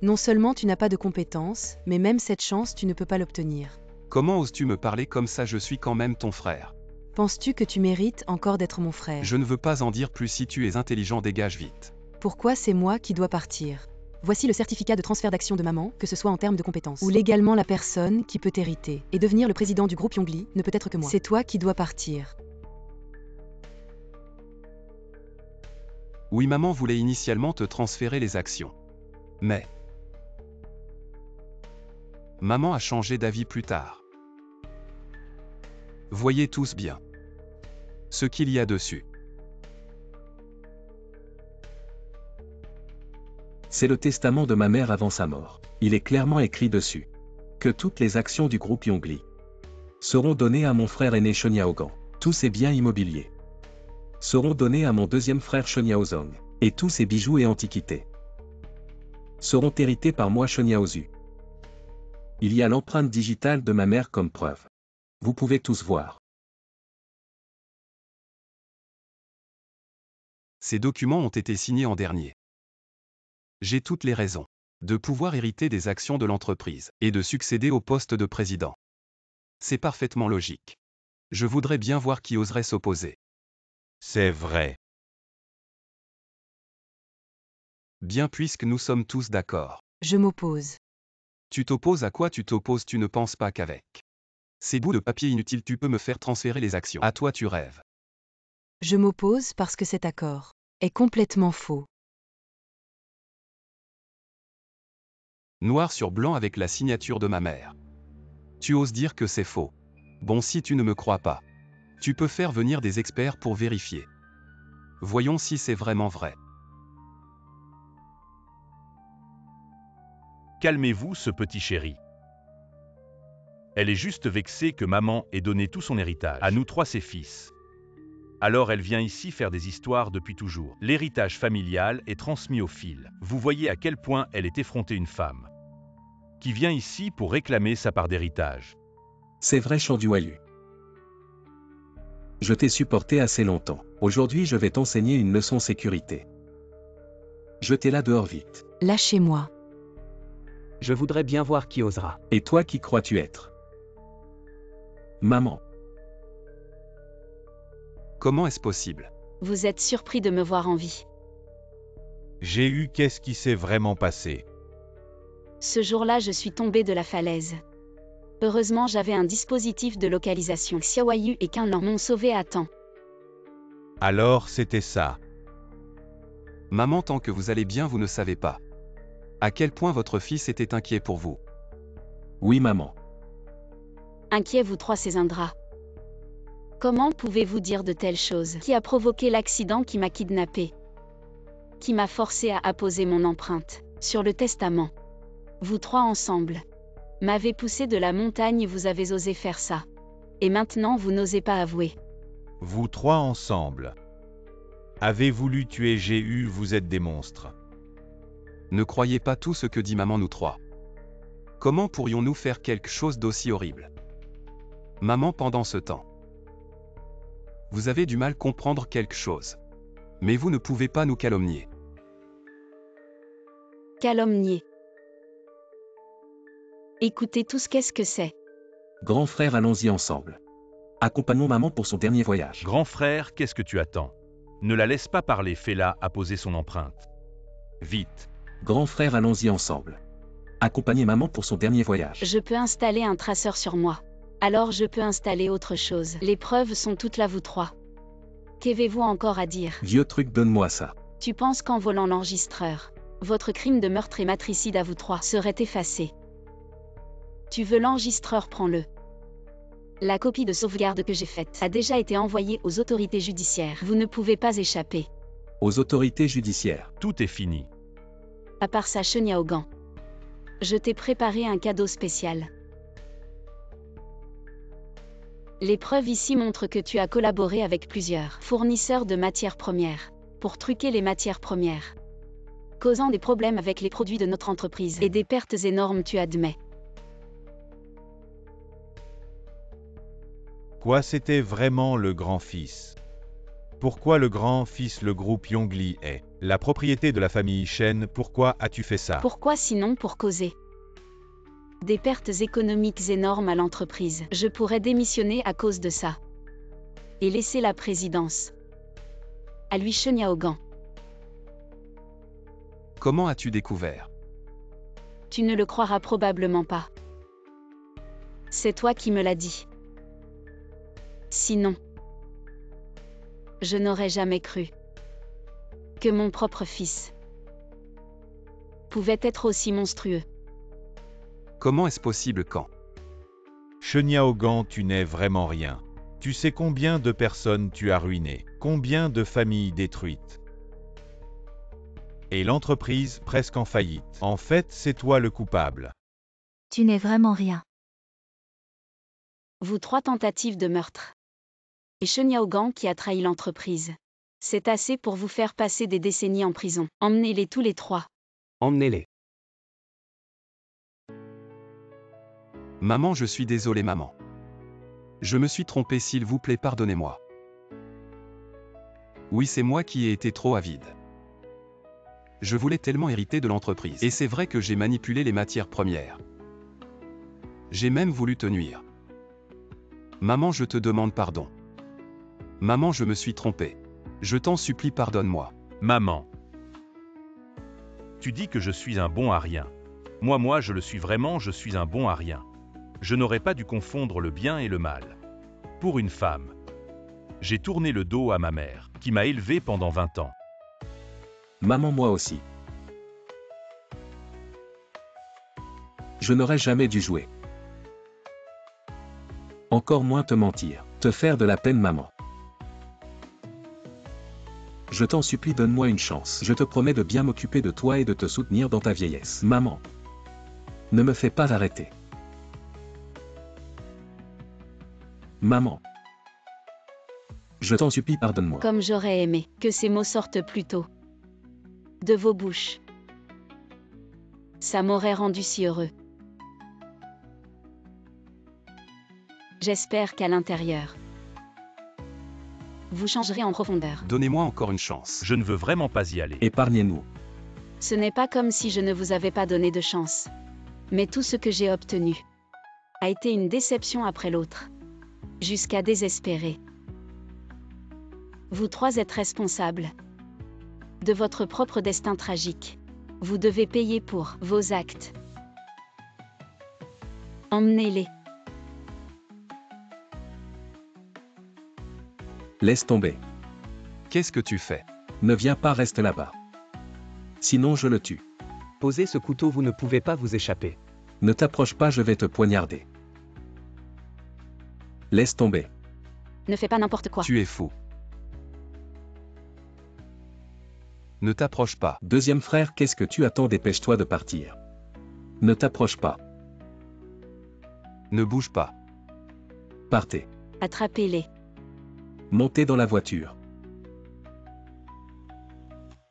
Non seulement tu n'as pas de compétences, mais même cette chance, tu ne peux pas l'obtenir. Comment oses-tu me parler comme ça? Je suis quand même ton frère. Penses-tu que tu mérites encore d'être mon frère? Je ne veux pas en dire plus. Si tu es intelligent, dégage vite. Pourquoi c'est moi qui dois partir? Voici le certificat de transfert d'action de maman, que ce soit en termes de compétences ou légalement la personne qui peut hériter. Et devenir le président du groupe Yongli ne peut être que moi. C'est toi qui dois partir. Oui, maman voulait initialement te transférer les actions. Mais maman a changé d'avis plus tard. Voyez tous bien ce qu'il y a dessus. C'est le testament de ma mère avant sa mort. Il est clairement écrit dessus que toutes les actions du groupe Yongli seront données à mon frère aîné Chen Yaogang. Tous ses biens immobiliers seront donnés à mon deuxième frère Chen Yaozong. Et tous ses bijoux et antiquités seront hérités par moi Chen Yaozu. Il y a l'empreinte digitale de ma mère comme preuve. Vous pouvez tous voir. Ces documents ont été signés en dernier. J'ai toutes les raisons de pouvoir hériter des actions de l'entreprise et de succéder au poste de président. C'est parfaitement logique. Je voudrais bien voir qui oserait s'opposer. C'est vrai. Bien, puisque nous sommes tous d'accord. Je m'oppose. Tu t'opposes à quoi? Tu t'opposes? Tu ne penses pas qu'avec ces bouts de papier inutiles tu peux me faire transférer les actions. À toi tu rêves. Je m'oppose parce que cet accord est complètement faux. Noir sur blanc avec la signature de ma mère. Tu oses dire que c'est faux? Bon, si tu ne me crois pas, tu peux faire venir des experts pour vérifier. Voyons si c'est vraiment vrai. Calmez-vous, ce petit chéri. Elle est juste vexée que maman ait donné tout son héritage à nous trois, ses fils. Alors elle vient ici faire des histoires depuis toujours. L'héritage familial est transmis au fil. Vous voyez à quel point elle est effrontée, une femme qui vient ici pour réclamer sa part d'héritage. C'est vrai, Chan Du-Wayu. Je t'ai supporté assez longtemps. Aujourd'hui, je vais t'enseigner une leçon sécurité. Jetez-la dehors vite. Lâchez-moi. Je voudrais bien voir qui osera. Et toi, qui crois-tu être? Maman. Comment est-ce possible? Vous êtes surpris de me voir en vie. J'ai eu qu'est-ce qui s'est vraiment passé? Ce jour-là, je suis tombée de la falaise. Heureusement, j'avais un dispositif de localisation. Xiaoyu et Qinlan m'ont sauvé à temps. Alors c'était ça. Maman, tant que vous allez bien, vous ne savez pas à quel point votre fils était inquiet pour vous. Oui, maman. Inquiet, vous trois, ces ingrats. Comment pouvez-vous dire de telles choses? Qui a provoqué l'accident qui m'a kidnappé? Qui m'a forcé à apposer mon empreinte sur le testament? Vous trois ensemble m'avez poussé de la montagne, vous avez osé faire ça. Et maintenant vous n'osez pas avouer. Vous trois ensemble avez voulu tuer GU, vous êtes des monstres. Ne croyez pas tout ce que dit maman nous trois. Comment pourrions-nous faire quelque chose d'aussi horrible? Maman pendant ce temps. Vous avez du mal à comprendre quelque chose. Mais vous ne pouvez pas nous calomnier. Calomnier. Écoutez tous, qu'est-ce que c'est? Grand frère, allons-y ensemble. Accompagnons maman pour son dernier voyage. Grand frère, qu'est-ce que tu attends? Ne la laisse pas parler, fais-la apposer son empreinte. Vite. Grand frère, allons-y ensemble. Accompagnez maman pour son dernier voyage. Je peux installer un traceur sur moi. Alors je peux installer autre chose. Les preuves sont toutes là, vous trois. Qu'avez-vous encore à dire? Vieux truc, donne-moi ça. Tu penses qu'en volant l'enregistreur, votre crime de meurtre et matricide à vous trois serait effacé? Tu veux l'enregistreur, prends-le. La copie de sauvegarde que j'ai faite a déjà été envoyée aux autorités judiciaires. Vous ne pouvez pas échapper. Aux autorités judiciaires. Tout est fini. À part ça, Cheniaogan. Je t'ai préparé un cadeau spécial. Les preuves ici montrent que tu as collaboré avec plusieurs fournisseurs de matières premières pour truquer les matières premières, causant des problèmes avec les produits de notre entreprise et des pertes énormes, tu admets. Quoi, c'était vraiment le grand-fils? Pourquoi le grand-fils? Le groupe Yongli est la propriété de la famille Shen. Pourquoi as-tu fait ça? Pourquoi sinon pour causer des pertes économiques énormes à l'entreprise? Je pourrais démissionner à cause de ça. Et laisser la présidence à lui, Cheniaogan. Comment as-tu découvert? Tu ne le croiras probablement pas. C'est toi qui me l'as dit. Sinon, je n'aurais jamais cru que mon propre fils pouvait être aussi monstrueux. Comment est-ce possible quand? Cheniaogan, tu n'es vraiment rien. Tu sais combien de personnes tu as ruinées, combien de familles détruites. Et l'entreprise presque en faillite. En fait, c'est toi le coupable. Tu n'es vraiment rien. Vous trois tentatives de meurtre. Et Cheniaogan qui a trahi l'entreprise. C'est assez pour vous faire passer des décennies en prison. Emmenez-les tous les trois. Emmenez-les. Maman, je suis désolé, maman. Je me suis trompé, s'il vous plaît, pardonnez-moi. Oui, c'est moi qui ai été trop avide. Je voulais tellement hériter de l'entreprise. Et c'est vrai que j'ai manipulé les matières premières. J'ai même voulu te nuire. Maman, je te demande pardon. Maman, je me suis trompé. Je t'en supplie, pardonne-moi. Maman. Tu dis que je suis un bon à rien. Moi, je le suis vraiment, je suis un bon à rien. Je n'aurais pas dû confondre le bien et le mal. Pour une femme. J'ai tourné le dos à ma mère, qui m'a élevé pendant 20 ans. Maman, moi aussi. Je n'aurais jamais dû jouer. Encore moins te mentir, te faire de la peine, maman. Je t'en supplie, donne-moi une chance. Je te promets de bien m'occuper de toi et de te soutenir dans ta vieillesse. Maman. Ne me fais pas arrêter. Maman. Je t'en supplie, pardonne-moi. Comme j'aurais aimé que ces mots sortent plus tôt de vos bouches. Ça m'aurait rendu si heureux. J'espère qu'à l'intérieur, vous changerez en profondeur. Donnez-moi encore une chance. Je ne veux vraiment pas y aller. Épargnez-nous. Ce n'est pas comme si je ne vous avais pas donné de chance. Mais tout ce que j'ai obtenu a été une déception après l'autre. Jusqu'à désespérer. Vous trois êtes responsables de votre propre destin tragique. Vous devez payer pour vos actes. Emmenez-les. Laisse tomber. Qu'est-ce que tu fais? Ne viens pas, reste là-bas. Sinon je le tue. Posez ce couteau, vous ne pouvez pas vous échapper. Ne t'approche pas, je vais te poignarder. Laisse tomber. Ne fais pas n'importe quoi. Tu es fou. Ne t'approche pas. Deuxième frère, qu'est-ce que tu attends? Dépêche-toi de partir. Ne t'approche pas. Ne bouge pas. Partez. Attrapez-les. Montez dans la voiture.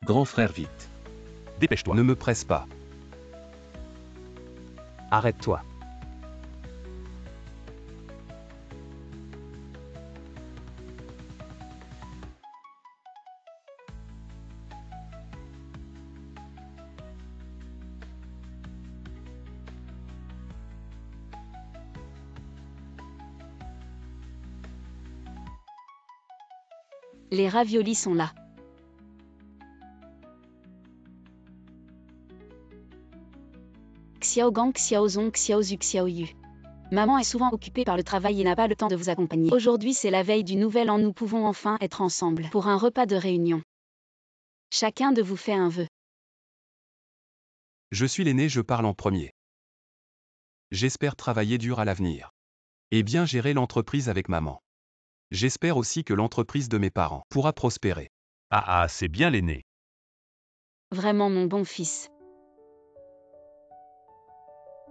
Grand frère, vite. Dépêche-toi. Ne me presse pas. Arrête-toi. Les raviolis sont là. Xiaogang, Xiaozong, Xiaozu, Xiaoyu. Maman est souvent occupée par le travail et n'a pas le temps de vous accompagner. Aujourd'hui, c'est la veille du nouvel an, nous pouvons enfin être ensemble pour un repas de réunion. Chacun de vous fait un vœu. Je suis l'aîné, je parle en premier. J'espère travailler dur à l'avenir. Et bien gérer l'entreprise avec maman. J'espère aussi que l'entreprise de mes parents pourra prospérer. Ah, c'est bien l'aîné. Vraiment mon bon fils.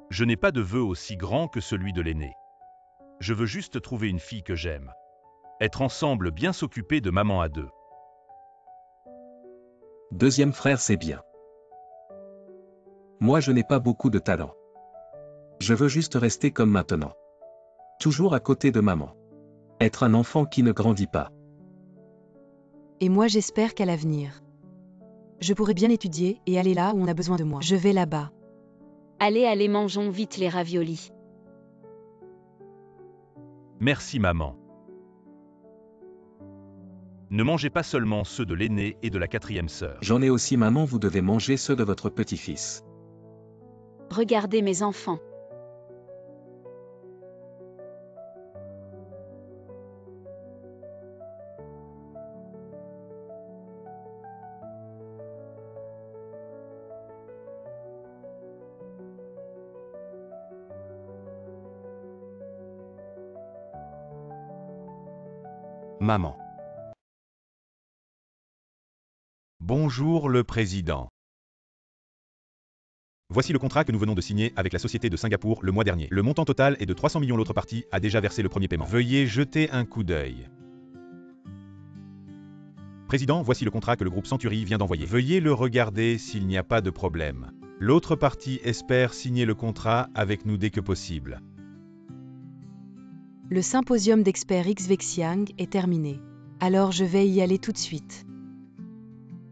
Je n'ai pas de vœu aussi grand que celui de l'aîné. Je veux juste trouver une fille que j'aime. Être ensemble, bien s'occuper de maman à deux. Deuxième frère, c'est bien. Moi, je n'ai pas beaucoup de talent. Je veux juste rester comme maintenant. Toujours à côté de maman. Être un enfant qui ne grandit pas. Et moi j'espère qu'à l'avenir, je pourrai bien étudier et aller là où on a besoin de moi. Je vais là-bas. Allez, mangeons vite les raviolis. Merci maman. Ne mangez pas seulement ceux de l'aîné et de la quatrième sœur. J'en ai aussi maman, vous devez manger ceux de votre petit-fils. Regardez mes enfants. Maman. Bonjour le président. Voici le contrat que nous venons de signer avec la société de Singapour le mois dernier. Le montant total est de 300 millions, l'autre partie a déjà versé le premier paiement. Veuillez jeter un coup d'œil. Président, voici le contrat que le groupe Century vient d'envoyer. Veuillez le regarder s'il n'y a pas de problème. L'autre partie espère signer le contrat avec nous dès que possible. Le symposium d'experts Xvexiang est terminé. Alors je vais y aller tout de suite.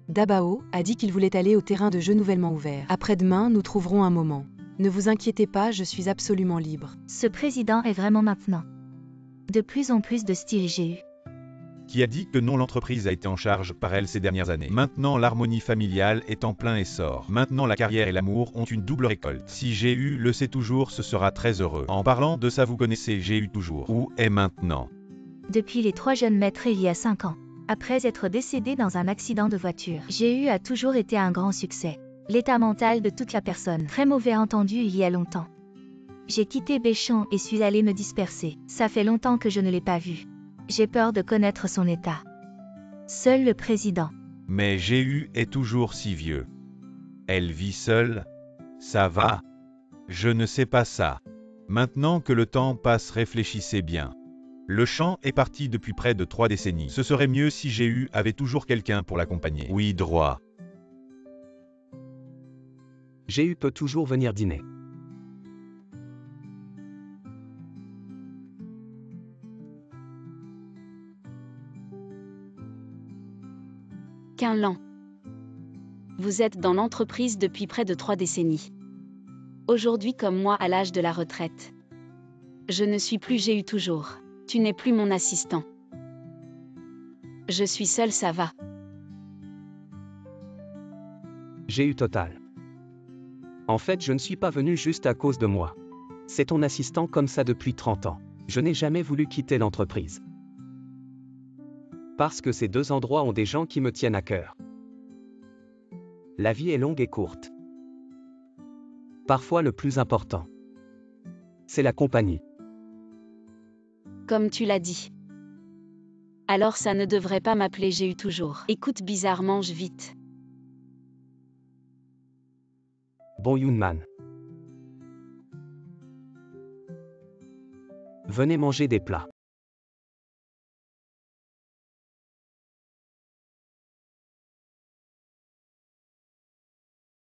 Dabao a dit qu'il voulait aller au terrain de jeu nouvellement ouvert. Après-demain, nous trouverons un moment. Ne vous inquiétez pas, je suis absolument libre. Ce président est vraiment maintenant. De plus en plus de style GU. Qui a dit que non, l'entreprise a été en charge par elle ces dernières années. Maintenant, l'harmonie familiale est en plein essor. Maintenant, la carrière et l'amour ont une double récolte. Si GU le sait toujours, ce sera très heureux. En parlant de ça, vous connaissez GU toujours. Où est maintenant? Depuis les 3 jeunes maîtres il y a 5 ans. Après être décédé dans un accident de voiture, GU a toujours été un grand succès. L'état mental de toute la personne. Très mauvais entendu il y a longtemps. J'ai quitté Béchamp et suis allé me disperser. Ça fait longtemps que je ne l'ai pas vu. J'ai peur de connaître son état. Seul le président. Mais GU est toujours si vieux. Elle vit seule? Ça va? Je ne sais pas ça. Maintenant que le temps passe, réfléchissez bien. Le chant est parti depuis près de 3 décennies. Ce serait mieux si GU avait toujours quelqu'un pour l'accompagner. Oui, droit. GU peut toujours venir dîner. Quinlan. Vous êtes dans l'entreprise depuis près de 3 décennies. Aujourd'hui comme moi à l'âge de la retraite. Je ne suis plus GU toujours. Tu n'es plus mon assistant. Je suis seul, ça va. GU total. En fait, je ne suis pas venu juste à cause de moi. C'est ton assistant comme ça depuis 30 ans. Je n'ai jamais voulu quitter l'entreprise. Parce que ces 2 endroits ont des gens qui me tiennent à cœur. La vie est longue et courte. Parfois le plus important, c'est la compagnie. Comme tu l'as dit. Alors ça ne devrait pas m'appeler GU toujours. Écoute bizarre, mange vite. Bon Yunman. Venez manger des plats.